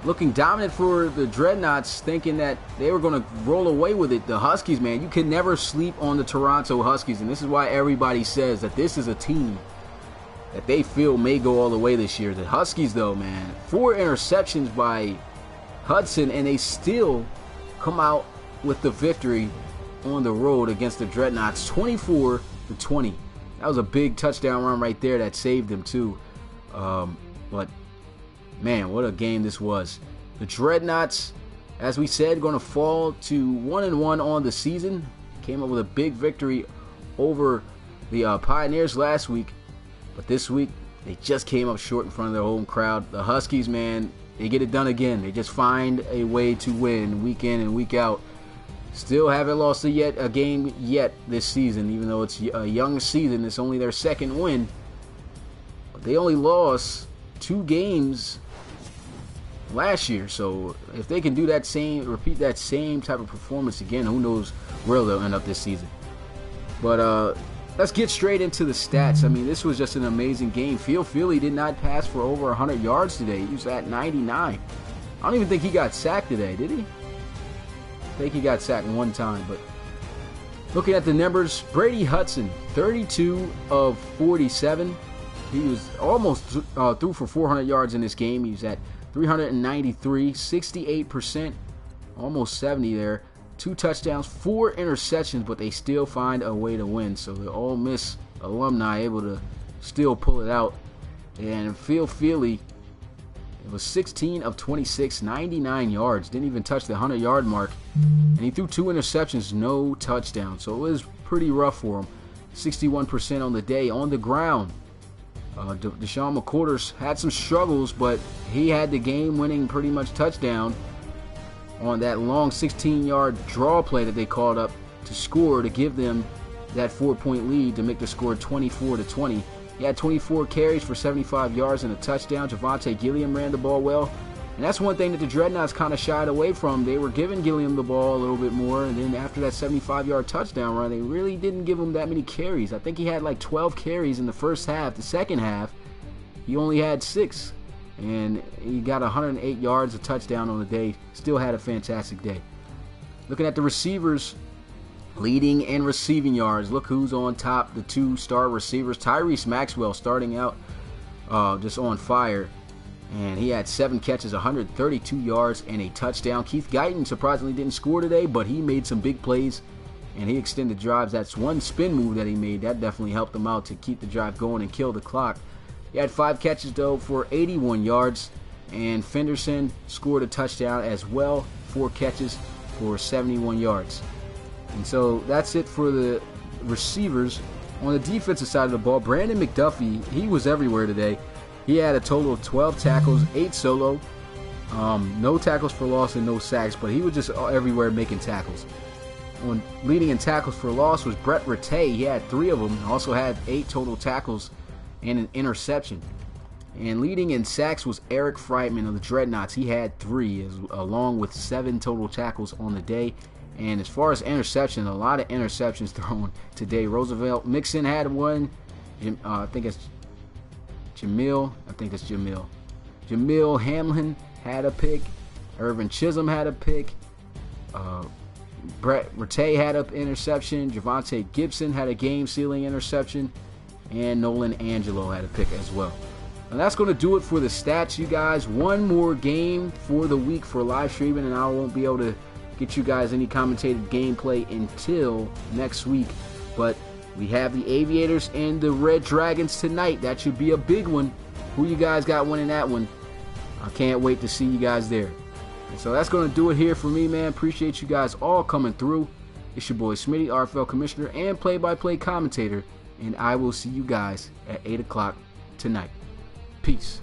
looking dominant for the Dreadnoughts, thinking that they were going to roll away with it, the Huskies, man, you can never sleep on the Toronto Huskies. And this is why everybody says that this is a team that they feel may go all the way this year. The Huskies, though, man, 4 interceptions by Hudson, and they still come out with the victory on the road against the Dreadnoughts, 24-20. That was a big touchdown run right there that saved them too. But man, what a game this was. The Dreadnoughts, as we said, going to fall to 1-1 on the season. Came up with a big victory over the Pioneers last week. But this week, they just came up short in front of their home crowd. The Huskies, man, they get it done again. They just find a way to win week in and week out. Still haven't lost a game yet this season, even though it's a young season. It's only their 2nd win. But they only lost 2 games last year. So if they can do repeat that same type of performance again, who knows where they'll end up this season. But let's get straight into the stats. I mean, this was just an amazing game. Phil Philly did not pass for over 100 yards today. He was at 99. I don't even think he got sacked today, did he? I think he got sacked one time. But looking at the numbers, Brady Hudson, 32 of 47. He was almost threw for 400 yards in this game. He was at 393, 68%, almost 70 there. 2 touchdowns, 4 interceptions, but they still find a way to win. So the Ole Miss alumni able to still pull it out. And Phil Philly, it was 16 of 26, 99 yards. Didn't even touch the 100-yard mark. And he threw 2 interceptions, no touchdown. So it was pretty rough for him. 61% on the day. On the ground, Deshaun McCorders had some struggles, but he had the game-winning pretty much touchdown on that long 16-yard draw play that they called up to score to give them that 4-point lead to make the score 24-20. He had 24 carries for 75 yards and a touchdown. Javonte Gilliam ran the ball well. And that's one thing that the Dreadnoughts kind of shied away from. They were giving Gilliam the ball a little bit more, and then after that 75-yard touchdown run, they really didn't give him that many carries. I think he had like 12 carries in the first half. The second half, he only had 6. And he got 108 yards, a touchdown on the day. Still had a fantastic day. Looking at the receivers, leading and receiving yards. Look who's on top, the 2 star receivers. Tyrese Maxwell starting out just on fire. And he had 7 catches, 132 yards, and a touchdown. Keith Guyton surprisingly didn't score today, but he made some big plays. And he extended drives. That's one spin move that he made. That definitely helped him out to keep the drive going and kill the clock. He had 5 catches, though, for 81 yards. And Fenderson scored a touchdown as well. 4 catches for 71 yards. And so that's it for the receivers. On the defensive side of the ball, Brandon McDuffie, he was everywhere today. He had a total of 12 tackles, 8 solo. No tackles for loss and no sacks, but he was just everywhere making tackles. Leading in tackles for loss was Brett Rattay. He had 3 of them. Also had 8 total tackles and an interception. And leading in sacks was Eric Freitman of the Dreadnoughts. He had 3, along with 7 total tackles on the day. And as far as interception, a lot of interceptions thrown today. Roosevelt Mixon had 1. I think it's Jamil. Jamil Hamlin had a pick. Irvin Chisholm had a pick. Brett Rattay had an interception. Javonte Gibson had a game-sealing interception. And Nolan Angelo had a pick as well. And that's going to do it for the stats, you guys. One more game for the week for live streaming, and I won't be able to get you guys any commentated gameplay until next week. But we have the Aviators and the Red Dragons tonight. That should be a big one. Who you guys got winning that one? I can't wait to see you guys there. And so that's going to do it here for me, man. Appreciate you guys all coming through. It's your boy Smitty, RFL Commissioner and play-by-play commentator. And I will see you guys at 8 o'clock tonight. Peace.